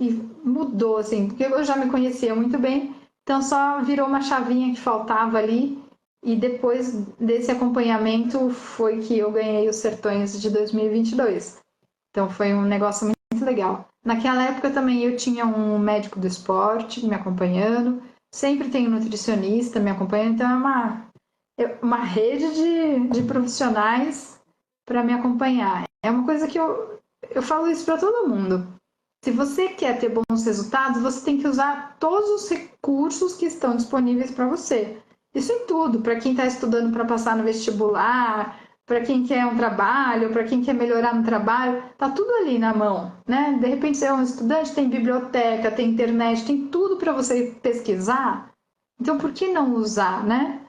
e mudou, assim, porque eu já me conhecia muito bem, então só virou uma chavinha que faltava ali, e depois desse acompanhamento foi que eu ganhei os Sertões de 2022. Então foi um negócio muito legal. Naquela época também eu tinha um médico do esporte me acompanhando, sempre tem um nutricionista me acompanhando, então uma rede de profissionais para me acompanhar. É uma coisa que eu falo isso para todo mundo. Se você quer ter bons resultados, você tem que usar todos os recursos que estão disponíveis para você. Isso em tudo, para quem está estudando para passar no vestibular, para quem quer um trabalho, para quem quer melhorar no trabalho, tá tudo ali na mão, né? De repente você é um estudante, tem biblioteca, tem internet, tem tudo para você pesquisar. Então por que não usar, né?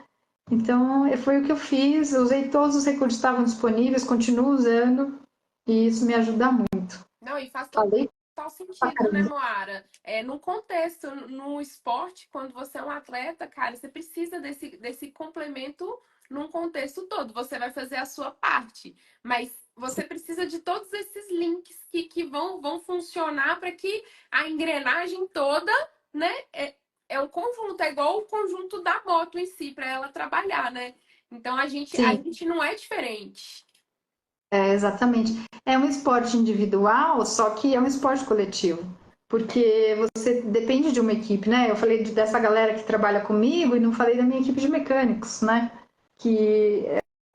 Então foi o que eu fiz, eu usei todos os recursos que estavam disponíveis, continuo usando e isso me ajuda muito. Não, e faz Falei total pra sentido, né, caramba. Moara? No contexto, no esporte, quando você é um atleta, cara, você precisa desse complemento num contexto todo. Você vai fazer a sua parte, mas você precisa de todos esses links que vão funcionar para que a engrenagem toda, né, é um conjunto, é igual o conjunto da moto em si, para ela trabalhar, né? Então a Sim, gente não é diferente. exatamente. É um esporte individual, só que é um esporte coletivo. Porque você depende de uma equipe, né? Eu falei dessa galera que trabalha comigo e não falei da minha equipe de mecânicos, né? Que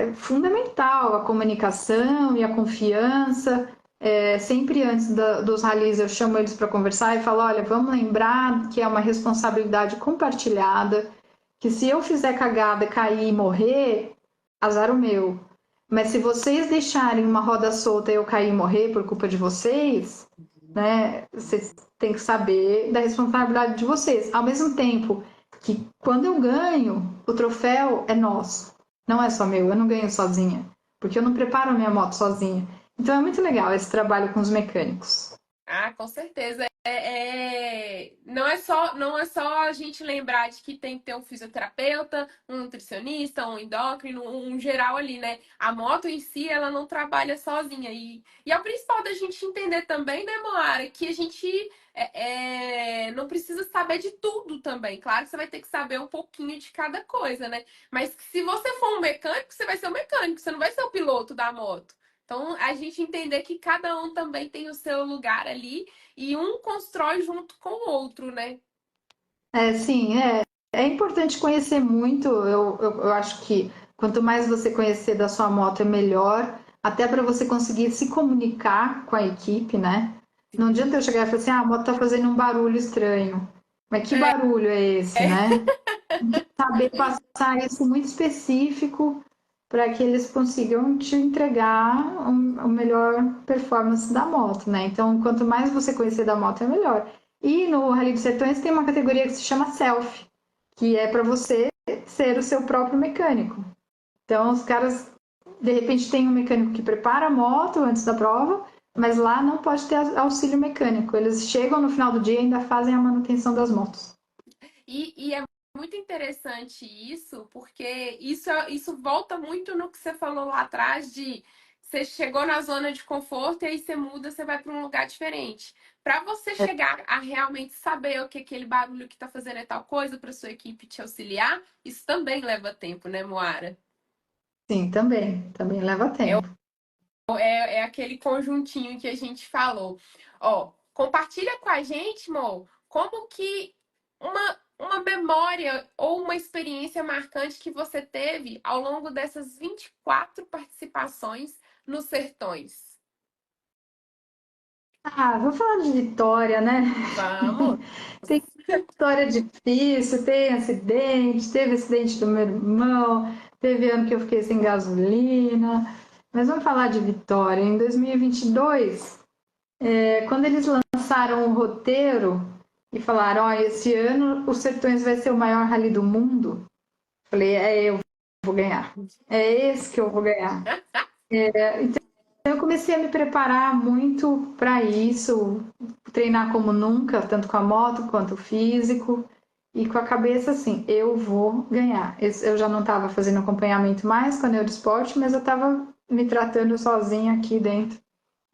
é fundamental a comunicação e a confiança. Sempre antes dos rallies eu chamo eles para conversar e falo, olha, vamos lembrar que é uma responsabilidade compartilhada, que se eu fizer cagada, cair e morrer, azar o meu. Mas se vocês deixarem uma roda solta e eu cair e morrer por culpa de vocês, né, vocês têm que saber da responsabilidade de vocês. Ao mesmo tempo que quando eu ganho, o troféu é nosso. Não é só meu, eu não ganho sozinha. Porque eu não preparo a minha moto sozinha. Então é muito legal esse trabalho com os mecânicos. Ah, com certeza. Não é só a gente lembrar de que tem que ter um fisioterapeuta, um nutricionista, um endócrino, um geral ali, né? A moto em si, ela não trabalha sozinha. E é o principal da gente entender também, né, Moara, que a gente não precisa saber de tudo também. Claro que você vai ter que saber um pouquinho de cada coisa, né? Mas que se você for um mecânico, você vai ser um mecânico, você não vai ser o piloto da moto. Então, a gente entender que cada um também tem o seu lugar ali e um constrói junto com o outro, né? Sim, é importante conhecer muito. Eu acho que quanto mais você conhecer da sua moto, é melhor, até para você conseguir se comunicar com a equipe, né? Não adianta eu chegar e falar assim: ah, a moto tá fazendo um barulho estranho. Mas que barulho é esse, né? Saber passar isso muito específico para que eles consigam te entregar a melhor performance da moto, né? Então, quanto mais você conhecer da moto, é melhor. E no Rally dos Sertões tem uma categoria que se chama Self, que é para você ser o seu próprio mecânico. Então, os caras, de repente, tem um mecânico que prepara a moto antes da prova, mas lá não pode ter auxílio mecânico. Eles chegam no final do dia e ainda fazem a manutenção das motos. E é muito interessante isso, porque isso volta muito no que você falou lá atrás de você chegou na zona de conforto e aí você muda, você vai para um lugar diferente. Para você chegar a realmente saber o que aquele barulho que está fazendo é tal coisa para sua equipe te auxiliar, isso também leva tempo, né, Moara? Sim, também leva tempo. É aquele conjuntinho que a gente falou. Ó, compartilha com a gente, Mo, como que uma memória ou uma experiência marcante que você teve ao longo dessas 24 participações nos Sertões. Ah, vou falar de Vitória, né? Vamos! Tem história difícil, tem acidente, teve acidente do meu irmão, teve ano que eu fiquei sem gasolina. Mas vamos falar de Vitória. Em 2022, quando eles lançaram o roteiro e falaram: ó, esse ano o Sertões vai ser o maior rally do mundo, falei: eu vou ganhar. É esse que eu vou ganhar. Então eu comecei a me preparar muito para isso, treinar como nunca, tanto com a moto quanto o físico, e com a cabeça assim, eu vou ganhar. Eu já não estava fazendo acompanhamento mais com a Neurosport, mas eu estava me tratando sozinha aqui dentro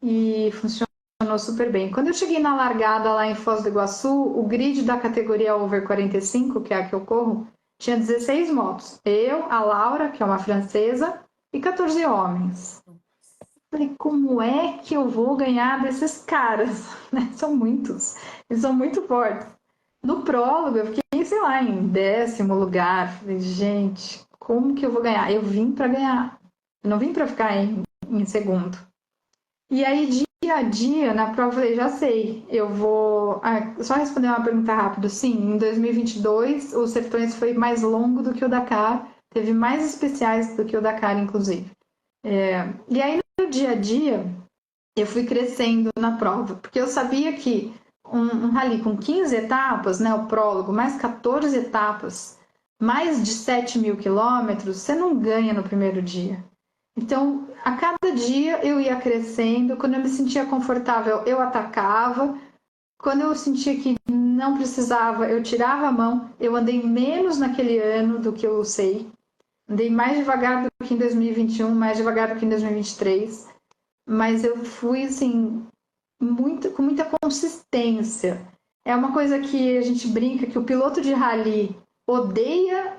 e funcionou super bem. Quando eu cheguei na largada lá em Foz do Iguaçu, o grid da categoria Over 45, que é a que eu corro, tinha 16 motos. Eu, a Laura, que é uma francesa, e 14 homens. Falei, como é que eu vou ganhar desses caras? Né? São muitos, eles são muito fortes. No prólogo, eu fiquei, sei lá, em 10º lugar. Falei, gente, como que eu vou ganhar? Eu vim para ganhar, eu não vim para ficar em segundo. E aí, dia a dia, na prova, eu falei, já sei, eu vou. Só responder uma pergunta rápido. Sim, em 2022, o Sertões foi mais longo do que o Dakar, teve mais especiais do que o Dakar, inclusive. E aí, no dia a dia, eu fui crescendo na prova, porque eu sabia que um rally com 15 etapas, né, o prólogo, mais 14 etapas, mais de 7.000 quilômetros, você não ganha no primeiro dia. Então, a cada dia eu ia crescendo, quando eu me sentia confortável, eu atacava, quando eu sentia que não precisava, eu tirava a mão, eu andei menos naquele ano do que eu sei, andei mais devagar do que em 2021, mais devagar do que em 2023, mas eu fui assim com muita consistência. É uma coisa que a gente brinca que o piloto de rally odeia,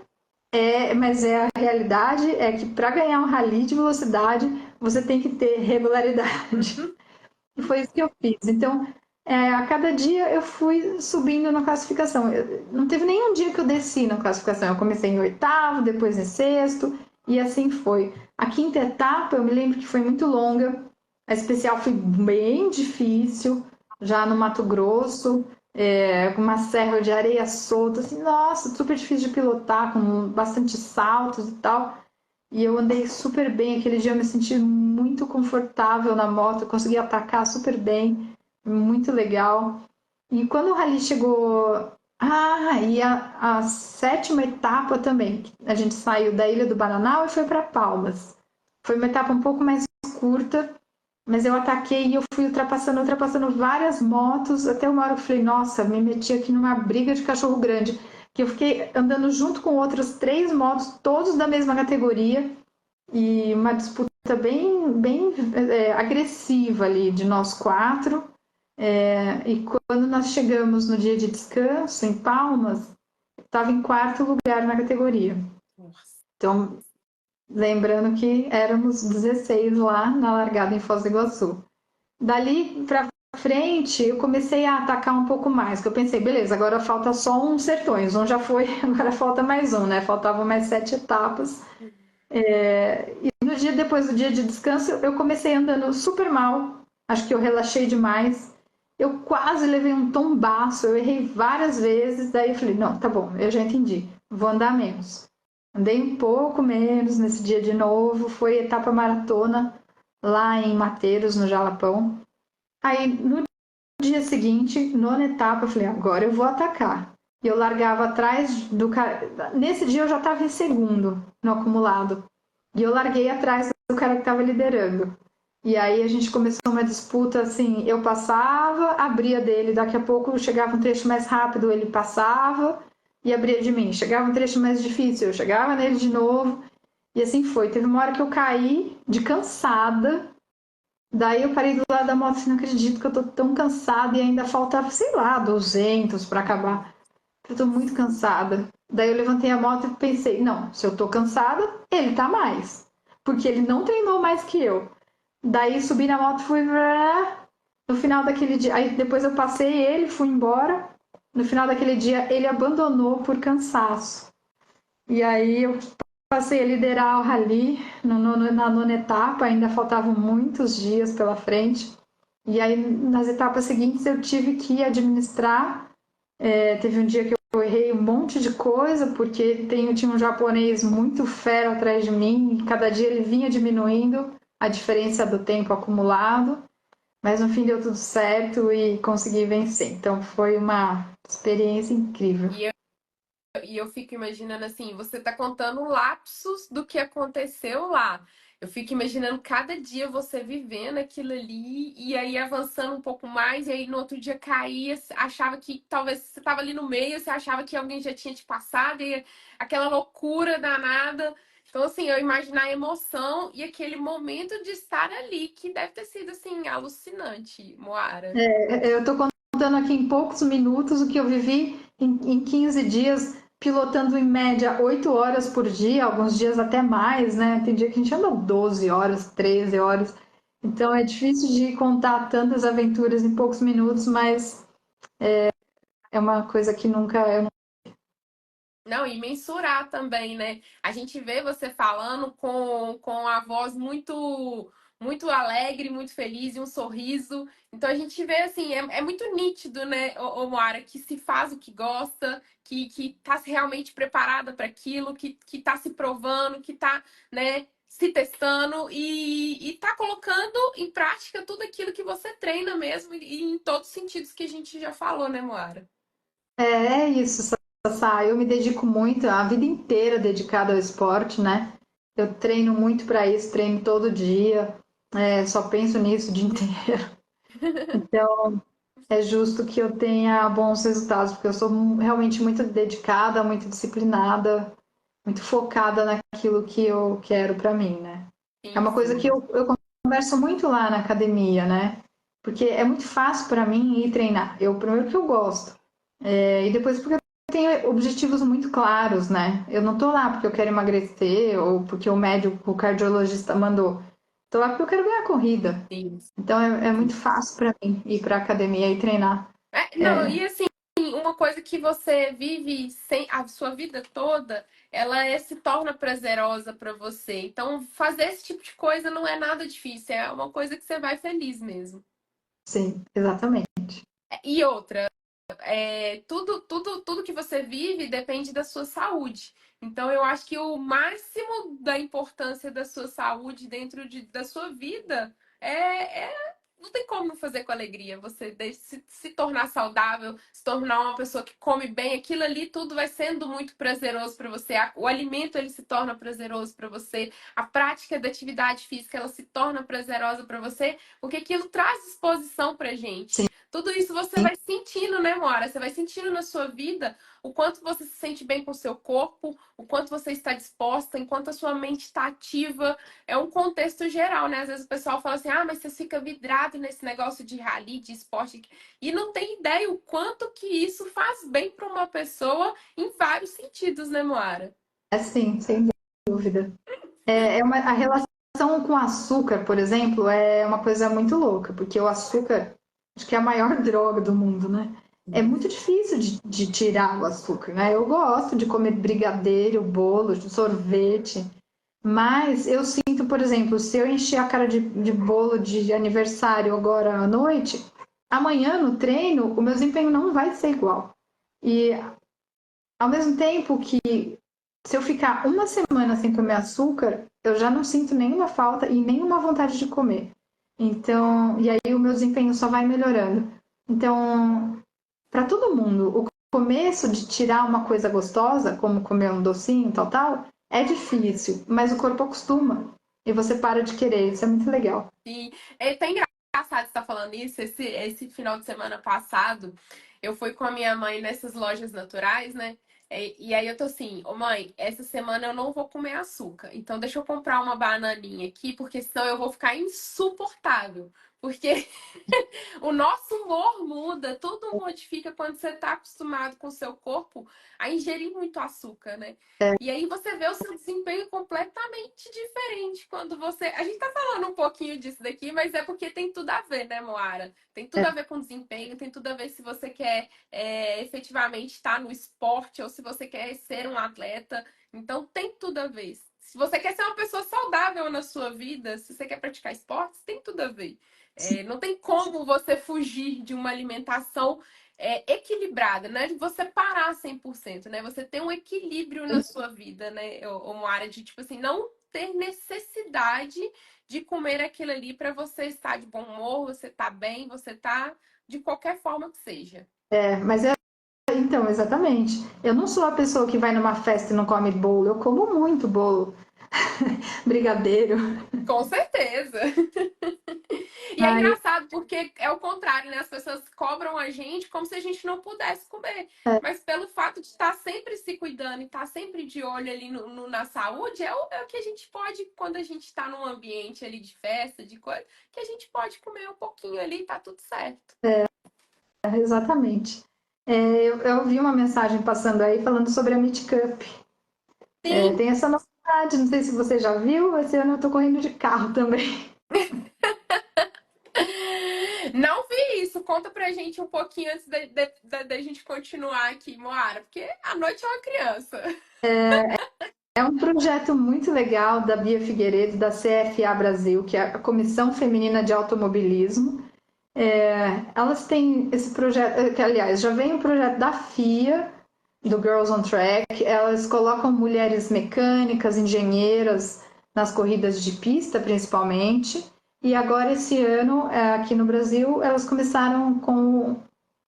mas é a realidade é que para ganhar um rally de velocidade você tem que ter regularidade. E foi isso que eu fiz. Então, a cada dia eu fui subindo na classificação. Não teve nenhum dia que eu desci na classificação. Eu comecei em oitavo, depois em sexto, e assim foi. A quinta etapa, eu me lembro que foi muito longa. A especial foi bem difícil, já no Mato Grosso, com uma serra de areia solta, assim, nossa, super difícil de pilotar, com bastante saltos e tal. E eu andei super bem. Aquele dia eu me senti muito confortável na moto, eu consegui atacar super bem, muito legal. E quando o rally chegou. E a sétima etapa também. A gente saiu da Ilha do Bananal e foi para Palmas. Foi uma etapa um pouco mais curta, mas eu ataquei e eu fui ultrapassando várias motos. Até uma hora eu falei, nossa, me meti aqui numa briga de cachorro grande. Que eu fiquei andando junto com outras 3 motos, todos da mesma categoria, e uma disputa bem agressiva ali de nós 4. E quando nós chegamos no dia de descanso, em Palmas, estava em 4º lugar na categoria. Então, lembrando que éramos 16 lá na largada em Foz do Iguaçu. Dali para frente, eu comecei a atacar um pouco mais, que eu pensei, beleza, agora falta só um Sertões, um já foi, agora falta mais um, né? Faltavam mais 7 etapas. E no dia depois do dia de descanso, eu comecei andando super mal, acho que eu relaxei demais. Eu quase levei um tombaço, eu errei várias vezes, daí eu falei, não, tá bom, eu já entendi, vou andar menos. Andei um pouco menos nesse dia de novo, foi etapa maratona lá em Mateiros, no Jalapão. Aí no dia seguinte, nona etapa, eu falei, agora eu vou atacar. E eu largava atrás do cara. Nesse dia eu já estava em segundo no acumulado. E eu larguei atrás do cara que estava liderando. E aí a gente começou uma disputa assim, eu passava, abria dele, daqui a pouco chegava um trecho mais rápido, ele passava, e abria de mim. Chegava um trecho mais difícil, eu chegava nele de novo. E assim foi. Teve uma hora que eu caí de cansada. Daí eu parei do lado da moto assim, não acredito que eu tô tão cansada e ainda faltava, sei lá, 200 para acabar. Eu tô muito cansada. Daí eu levantei a moto e pensei, não, se eu tô cansada, ele tá mais. Porque ele não treinou mais que eu. Daí subi na moto, fui no final daquele dia, aí depois eu passei ele, fui embora. No final daquele dia ele abandonou por cansaço. E aí eu passei a liderar o rally na nona etapa, ainda faltavam muitos dias pela frente. E aí nas etapas seguintes eu tive que administrar. Teve um dia que eu errei um monte de coisa, porque tinha um japonês muito fera atrás de mim, e cada dia ele vinha diminuindo a diferença do tempo acumulado, mas no fim deu tudo certo e consegui vencer. Então foi uma experiência incrível. E eu fico imaginando assim, você tá contando lapsos do que aconteceu lá. Eu fico imaginando cada dia você vivendo aquilo ali e aí avançando um pouco mais, e aí no outro dia caía, achava que talvez você estava ali no meio, você achava que alguém já tinha te passado, e aquela loucura danada. Então, assim, eu imaginar a emoção e aquele momento de estar ali, que deve ter sido, assim, alucinante, Moara. Eu estou contando aqui em poucos minutos o que eu vivi em 15 dias, pilotando em média 8 horas por dia, alguns dias até mais, né? Tem dia que a gente anda 12 horas, 13 horas. Então é difícil de contar tantas aventuras em poucos minutos, mas é uma coisa que nunca. Não, e mensurar também, né? A gente vê você falando com a voz muito alegre, muito feliz e um sorriso. Então a gente vê assim, é muito nítido, né, ô Moara, que se faz o que gosta, que tá realmente preparada para aquilo, que tá se provando, que tá, né, se testando e tá colocando em prática tudo aquilo que você treina mesmo, e em todos os sentidos que a gente já falou, né, Moara? É isso, Sassá. Eu me dedico muito, a vida inteira dedicada ao esporte, né? Eu treino muito para isso, treino todo dia, só penso nisso o dia inteiro. Então, é justo que eu tenha bons resultados, porque eu sou realmente muito dedicada, muito disciplinada, muito focada naquilo que eu quero para mim, né? É Sim, uma coisa que sim. eu converso muito lá na academia, né? Porque é muito fácil para mim ir treinar. Eu, primeiro que eu gosto, e depois porque eu tenho objetivos muito claros, né? Eu não tô lá porque eu quero emagrecer ou porque o médico, o cardiologista mandou. Tô lá porque eu quero ganhar corrida. Sim, Então é sim. muito fácil para mim ir para academia e treinar. Não, e assim, uma coisa que você vive sem a sua vida toda, se torna prazerosa para você. Então, fazer esse tipo de coisa não é nada difícil, é uma coisa que você vai feliz mesmo. Sim, exatamente. E outra, tudo que você vive depende da sua saúde. Então, eu acho que o máximo da importância da sua saúde da sua vida não tem como não fazer com alegria. Você se tornar saudável, se tornar uma pessoa que come bem, aquilo ali tudo vai sendo muito prazeroso para você. O alimento ele se torna prazeroso para você. A prática da atividade física ela se torna prazerosa para você, porque aquilo traz disposição para gente. Sim, Tudo isso você vai sentindo, né, Mora? Você vai sentindo na sua vida o quanto você se sente bem com o seu corpo, o quanto você está disposta, enquanto a sua mente está ativa. É um contexto geral, né? Às vezes o pessoal fala assim: ah, mas você fica vidrado nesse negócio de rally, de esporte, e não tem ideia o quanto que isso faz bem para uma pessoa em vários sentidos, né, Moara? sim, sem dúvida. A relação com o açúcar, por exemplo, é uma coisa muito louca, porque o açúcar, acho que é a maior droga do mundo, né? É muito difícil de tirar o açúcar, né? Eu gosto de comer brigadeiro, bolo, sorvete, mas eu sinto, por exemplo, se eu encher a cara de bolo de aniversário agora à noite, amanhã no treino o meu desempenho não vai ser igual. E ao mesmo tempo que se eu ficar uma semana sem comer açúcar, eu já não sinto nenhuma falta e nenhuma vontade de comer. Então, e aí o meu desempenho só vai melhorando. Então, para todo mundo, o começo de tirar uma coisa gostosa, como comer um docinho, tal, tal, é difícil, mas o corpo acostuma e você para de querer. Isso é muito legal. E é até engraçado você estar falando isso. Esse final de semana passado, eu fui com a minha mãe nessas lojas naturais, né? E aí eu tô assim, ô mãe, essa semana eu não vou comer açúcar. Então deixa eu comprar uma bananinha aqui, porque senão eu vou ficar insuportável. Porque o nosso humor muda, tudo modifica quando você tá acostumado com o seu corpo a ingerir muito açúcar, né? E aí você vê o seu desempenho completamente diferente quando você. A gente tá falando um pouquinho disso daqui, mas é porque tem tudo a ver, né, Moara? Tem tudo a ver com desempenho, tem tudo a ver se você quer efetivamente estar no esporte ou se você quer ser um atleta. Então tem tudo a ver. Se você quer ser uma pessoa saudável na sua vida, se você quer praticar esportes, tem tudo a ver. Não tem como você fugir de uma alimentação equilibrada, né? De você parar 100%, né? Você ter um equilíbrio na sua vida, né? Ou uma área de, tipo assim, não ter necessidade de comer aquilo ali para você estar de bom humor, você tá bem, você tá de qualquer forma que seja. Mas então, exatamente. Eu não sou a pessoa que vai numa festa e não come bolo, eu como muito bolo, brigadeiro. Com certeza. E é Mas, engraçado porque é o contrário, né? As pessoas cobram a gente como se a gente não pudesse comer. Mas pelo fato de estar sempre se cuidando e estar sempre de olho ali na saúde, é o que a gente pode, quando a gente está num ambiente ali de festa, de coisa, que a gente pode comer um pouquinho ali e tá tudo certo. exatamente. Eu vi uma mensagem passando aí falando sobre a Meet Cup. Sim, Tem essa novidade, não sei se você já viu, esse ano eu tô correndo de carro também. não vi isso. Conta pra gente um pouquinho antes da gente continuar aqui, Moara, porque a noite é uma criança. É um projeto muito legal da Bia Figueiredo, da CFA Brasil, que é a Comissão Feminina de Automobilismo. Elas têm esse projeto, que aliás já vem o projeto da FIA, do Girls on Track. Elas colocam mulheres mecânicas, engenheiras nas corridas de pista, principalmente. E agora, esse ano, aqui no Brasil, elas começaram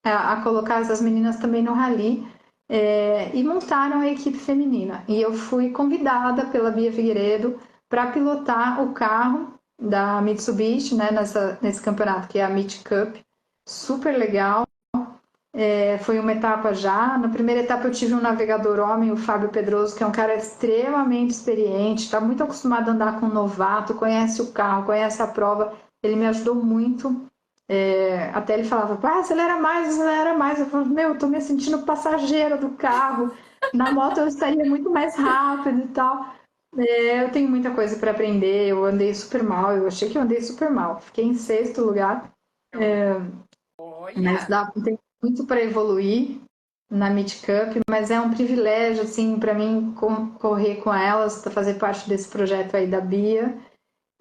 a colocar essas meninas também no rally. E montaram a equipe feminina. E eu fui convidada pela Bia Figueiredo para pilotar o carro da Mitsubishi, né, nesse campeonato que é a Meet Cup. Super legal. Foi uma etapa já. Na primeira etapa eu tive um navegador homem, o Fábio Pedroso, que é um cara extremamente experiente, está muito acostumado a andar com um novato, conhece o carro, conhece a prova. Ele me ajudou muito. Até ele falava, acelera mais, acelera mais. Eu falava, meu, eu tô me sentindo passageira do carro. Na moto eu estaria muito mais rápido e tal. Eu tenho muita coisa para aprender. Eu andei super mal, eu achei que eu andei super mal. Fiquei em sexto lugar, mas Olha, tem muito para evoluir na Meet Cup, mas é um privilégio, assim, para mim correr com elas, fazer parte desse projeto aí da Bia.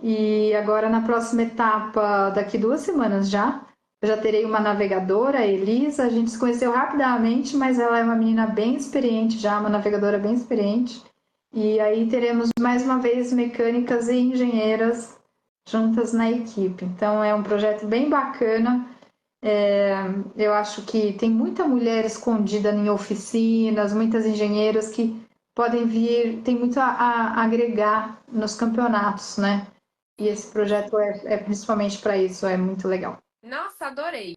E agora, na próxima etapa, daqui 2 semanas já, eu já terei uma navegadora, a Elisa. A gente se conheceu rapidamente, mas ela é uma menina bem experiente já, uma navegadora bem experiente. E aí teremos mais uma vez mecânicas e engenheiras juntas na equipe. Então é um projeto bem bacana. Eu acho que tem muita mulher escondida em oficinas, muitas engenheiras que podem vir, tem muito a agregar nos campeonatos, né? E sim, esse projeto é principalmente para isso, é muito legal. nossa, adorei,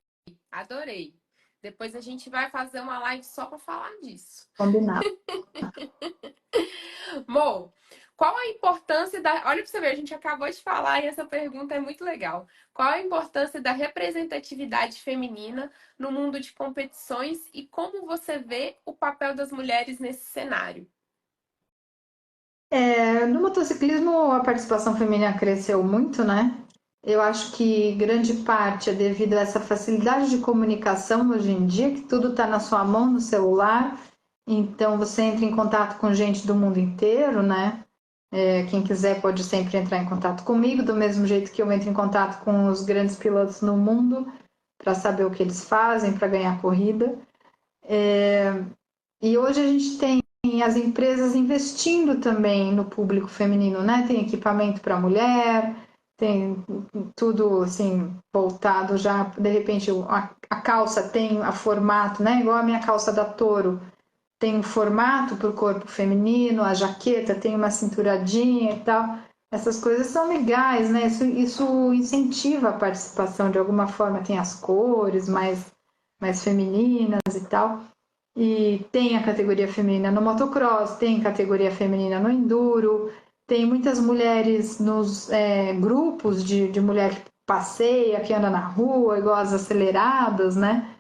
adorei. Depois a gente vai fazer uma live só para falar disso. Combinado. Mo, qual a importância da. Olha para você ver, a gente acabou de falar e essa pergunta é muito legal. Qual a importância da representatividade feminina no mundo de competições e como você vê o papel das mulheres nesse cenário? No motociclismo, a participação feminina cresceu muito, né? Eu acho que grande parte é devido a essa facilidade de comunicação hoje em dia, que tudo está na sua mão, no celular. Então, você entra em contato com gente do mundo inteiro, né? Quem quiser pode sempre entrar em contato comigo, do mesmo jeito que eu entro em contato com os grandes pilotos no mundo, para saber o que eles fazem para ganhar corrida. E hoje a gente tem as empresas investindo também no público feminino, né? Tem equipamento para mulher, tem tudo assim voltado já, de repente a calça tem a formato, né? Igual a minha calça da Toro, tem um formato para o corpo feminino, a jaqueta tem uma cinturadinha e tal. Essas coisas são legais, né? Isso incentiva a participação de alguma forma, tem as cores mais femininas e tal. E tem a categoria feminina no motocross, tem categoria feminina no enduro, tem muitas mulheres nos grupos de mulher que passeia, que anda na rua, igual as aceleradas, né?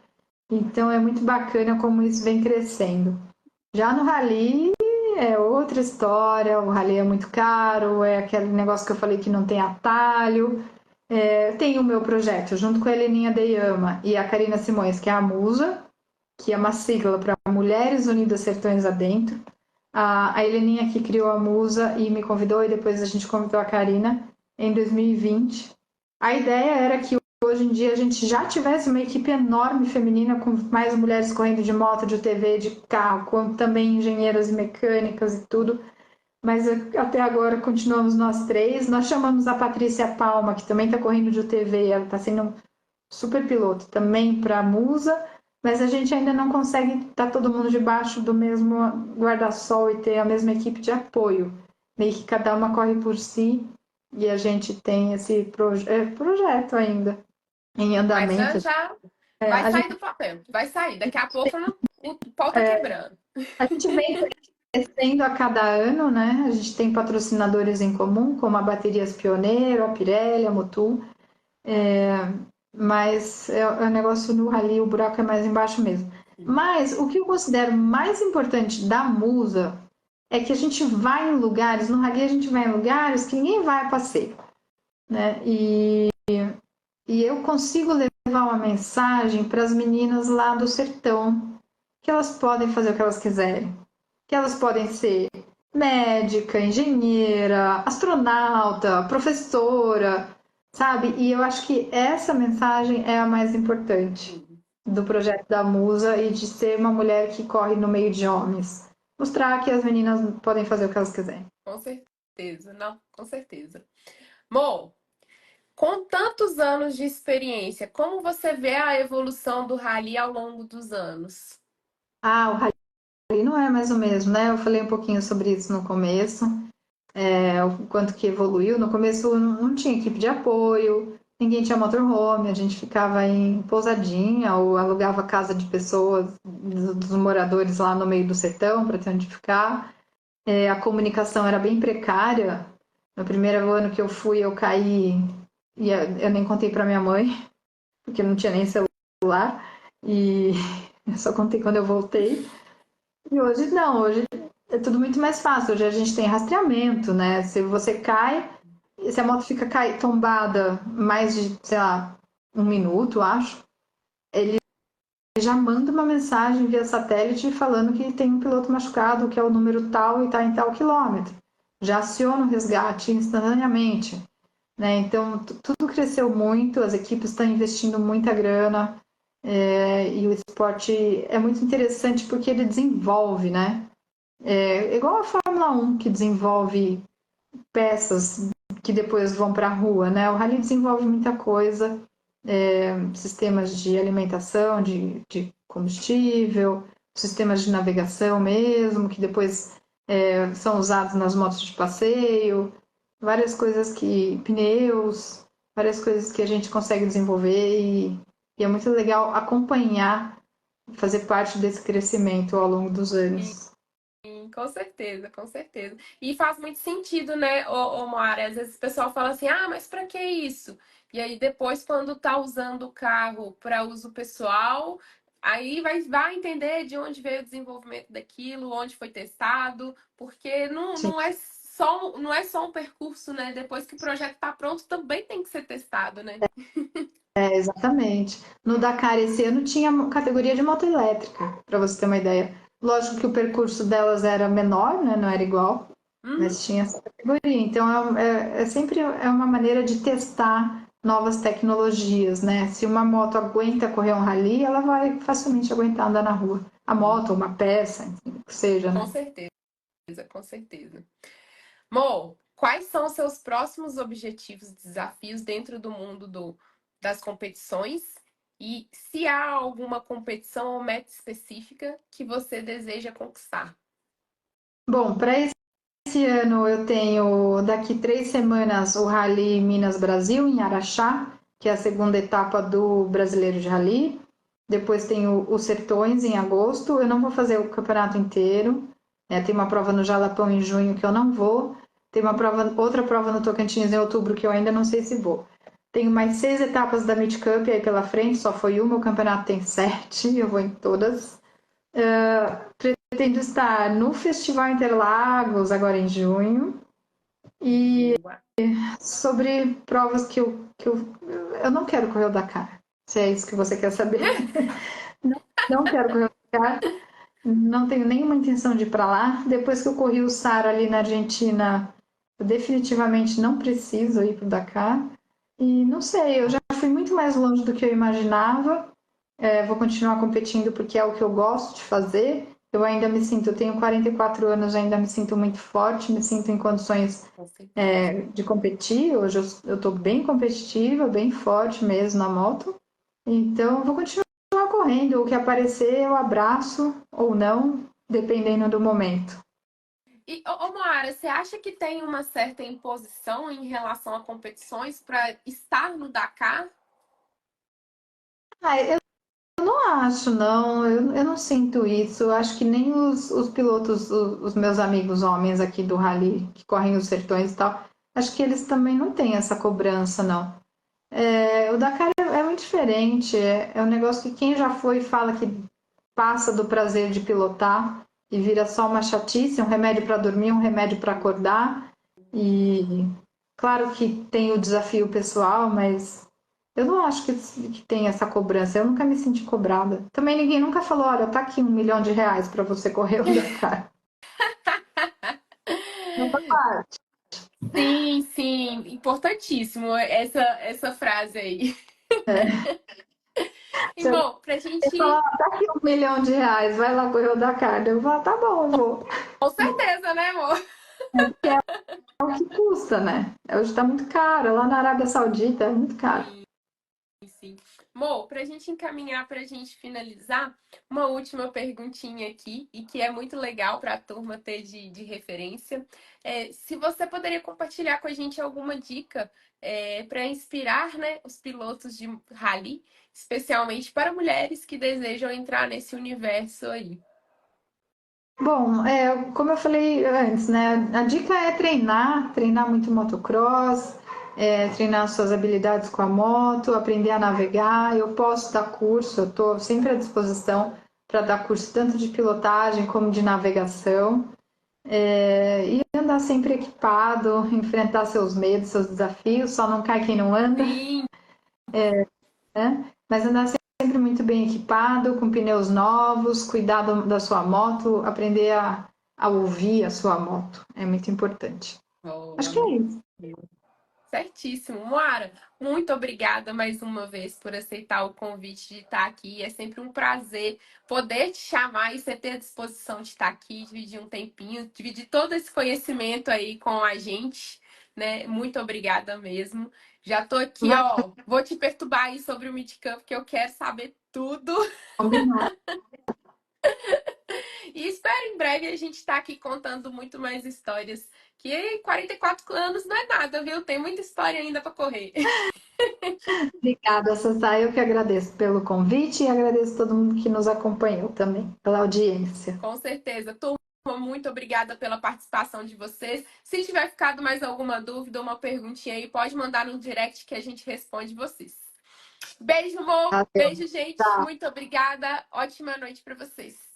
Então é muito bacana como isso vem crescendo. Já no rally é outra história, o rally é muito caro, é aquele negócio que eu falei que não tem atalho. Tem o meu projeto, junto com a Heleninha Deyama e a Karina Simões, que é a Musa, que é uma sigla para Mulheres Unidas Sertões Adentro. A Heleninha que criou a Musa e me convidou, e depois a gente convidou a Karina em 2020. A ideia era que hoje em dia a gente já tivesse uma equipe enorme feminina, com mais mulheres correndo de moto, de UTV, de carro, com também engenheiras e mecânicas e tudo. Mas até agora continuamos nós três. Nós chamamos a Patrícia Palma, que também está correndo de UTV, ela está sendo um super piloto também para a Musa, mas a gente ainda não consegue estar todo mundo debaixo do mesmo guarda-sol e ter a mesma equipe de apoio. Meio que cada uma corre por si e a gente tem esse projeto ainda em Mas andamento. já vai A sair gente, do papel. Vai sair. Daqui a pouco o pau tá quebrando. a gente vem crescendo a cada ano, né? A gente tem patrocinadores em comum, como a Baterias Pioneiro, a Pirelli, a Motul. Mas é um negócio no rally, o buraco é mais embaixo mesmo. Mas o que eu considero mais importante da Musa é que a gente vai em lugares, no rally a gente vai em lugares que ninguém vai a passeio, né? E eu consigo levar uma mensagem para as meninas lá do sertão, que elas podem fazer o que elas quiserem, que elas podem ser médica, engenheira, astronauta, professora, sabe? E eu acho que essa mensagem é a mais importante do projeto da Musa e de ser uma mulher que corre no meio de homens. Mostrar que as meninas podem fazer o que elas quiserem. Com certeza, não, com certeza. Mo, com tantos anos de experiência, como você vê a evolução do rally ao longo dos anos? O rally não é mais o mesmo, né? Eu falei um pouquinho sobre isso no começo. O quanto que evoluiu. No começo não tinha equipe de apoio, ninguém tinha motorhome, a gente ficava em pousadinha ou alugava casa de pessoas, dos moradores lá no meio do sertão para ter onde ficar. A comunicação era bem precária. No primeiro ano que eu fui, eu caí e eu nem contei para minha mãe, porque não tinha nem celular, e eu só contei quando eu voltei. E hoje não, hoje é tudo muito mais fácil. Hoje a gente tem rastreamento, né? Se você cai, se a moto fica tombada mais de, sei lá, um minuto, acho, já manda uma mensagem via satélite falando que tem um piloto machucado, que é o número tal e está em tal quilômetro. Já aciona o resgate instantaneamente. Né? Então, tudo cresceu muito, as equipes estão investindo muita grana, e o esporte é muito interessante porque ele desenvolve, né? Igual a Fórmula 1, que desenvolve peças que depois vão para a rua, né? O Rally desenvolve muita coisa, sistemas de alimentação, de combustível, sistemas de navegação mesmo, que depois são usados nas motos de passeio, várias coisas pneus, várias coisas que a gente consegue desenvolver e é muito legal acompanhar, fazer parte desse crescimento ao longo dos anos. Sim, com certeza, com certeza. E faz muito sentido, né, Moara? Às vezes o pessoal fala assim, ah, mas pra que isso? E aí depois, quando tá usando o carro para uso pessoal, aí vai entender de onde veio o desenvolvimento daquilo, onde foi testado, porque Sim. não é só um percurso, né? Depois que o projeto tá pronto, também tem que ser testado, né? Exatamente. No Dakar esse ano tinha categoria de moto elétrica, para você ter uma ideia. Lógico que o percurso delas era menor, né? Não era igual, Uhum, mas tinha essa categoria. Então sempre uma maneira de testar novas tecnologias, né? Se uma moto aguenta correr um rally, ela vai facilmente aguentar andar na rua. A moto, uma peça, enfim, o que seja, com né? certeza, com certeza. Mo, quais são os seus próximos objetivos e desafios dentro do mundo das competições? E se há alguma competição ou meta específica que você deseja conquistar? Bom, para esse ano eu tenho daqui 3 semanas o Rally Minas Brasil em Araxá, que é a segunda etapa do Brasileiro de Rally. Depois tem os Sertões em agosto. Eu não vou fazer o campeonato inteiro. Tem uma prova no Jalapão em junho que eu não vou. Tem outra prova no Tocantins em outubro que eu ainda não sei se vou. Tenho mais 6 etapas da Mid Cup aí pela frente, só foi uma. O campeonato tem 7, eu vou em todas. Pretendo estar no Festival Interlagos agora em junho. E Boa. sobre provas eu não quero correr o Dakar, se é isso que você quer saber. Não quero correr o Dakar, não tenho nenhuma intenção de ir para lá. Depois que eu corri o Sara ali na Argentina, eu definitivamente não preciso ir para o Dakar. E não sei, eu já fui muito mais longe do que eu imaginava. Vou continuar competindo porque é o que eu gosto de fazer. Eu ainda me sinto, eu tenho 44 anos, ainda me sinto muito forte, me sinto em condições Com certeza. de competir. Hoje eu estou bem competitiva, bem forte mesmo na moto. Então, eu vou continuar correndo. O que aparecer, eu abraço ou não, dependendo do momento. E, ô Moara, você acha que tem uma certa imposição em relação a competições para estar no Dakar? Eu não acho, não. Eu não sinto isso. Eu acho que nem os pilotos, os meus amigos homens aqui do Rally, que correm os sertões e tal, acho que eles também não têm essa cobrança, não. O Dakar é muito diferente. É um negócio que quem já foi fala que passa do prazer de pilotar e vira só uma chatice, um remédio para dormir, um remédio para acordar. E claro que tem o desafio pessoal, mas eu não acho que tem essa cobrança. Eu nunca me senti cobrada. Também ninguém nunca falou, olha, tá aqui R$ 1 milhão para você correr o Dakar. Nunca parte. Sim, sim, importantíssimo essa frase aí. E Se eu bom, pra falar, gente, tá aqui R$ 1 milhão, vai lá correr o Dakar. Eu vou, tá bom, vou. com certeza, né, amor? É o que custa, né? Hoje tá muito caro. Lá na Arábia Saudita é muito caro. Sim, sim. Mo, pra gente encaminhar, pra gente finalizar, uma última perguntinha aqui, e que é muito legal para a turma ter de referência. Se você poderia compartilhar com a gente alguma dica para inspirar, né, os pilotos de rally, especialmente para mulheres que desejam entrar nesse universo aí. Bom, como eu falei antes, né? A dica é treinar muito motocross, treinar suas habilidades com a moto, aprender a navegar. Eu posso dar curso, eu estou sempre à disposição para dar curso tanto de pilotagem como de navegação. E andar sempre equipado, enfrentar seus medos, seus desafios, só não cai quem não anda, Sim, né? Mas andar sempre muito bem equipado, com pneus novos, cuidar da sua moto, aprender a ouvir a sua moto. É muito importante. Acho boa, que é isso. certíssimo. Moara, muito obrigada mais uma vez por aceitar o convite de estar aqui. É sempre um prazer poder te chamar e você ter a disposição de estar aqui, dividir um tempinho, dividir todo esse conhecimento aí com a gente, né? Muito obrigada mesmo. Já tô aqui, Vai ó. Vou te perturbar aí sobre o Midcamp, porque eu quero saber tudo. combinar. E espero em breve a gente estar aqui contando muito mais histórias. Que 44 anos não é nada, viu? Tem muita história ainda para correr. Obrigada, Sassá. Eu que agradeço pelo convite e agradeço todo mundo que nos acompanhou também, pela audiência. Com certeza. Turma, muito obrigada pela participação de vocês. Se tiver ficado mais alguma dúvida ou uma perguntinha aí, pode mandar no direct que a gente responde vocês. Beijo, amor. Valeu. Beijo, gente. Tchau. Muito obrigada. Ótima noite para vocês.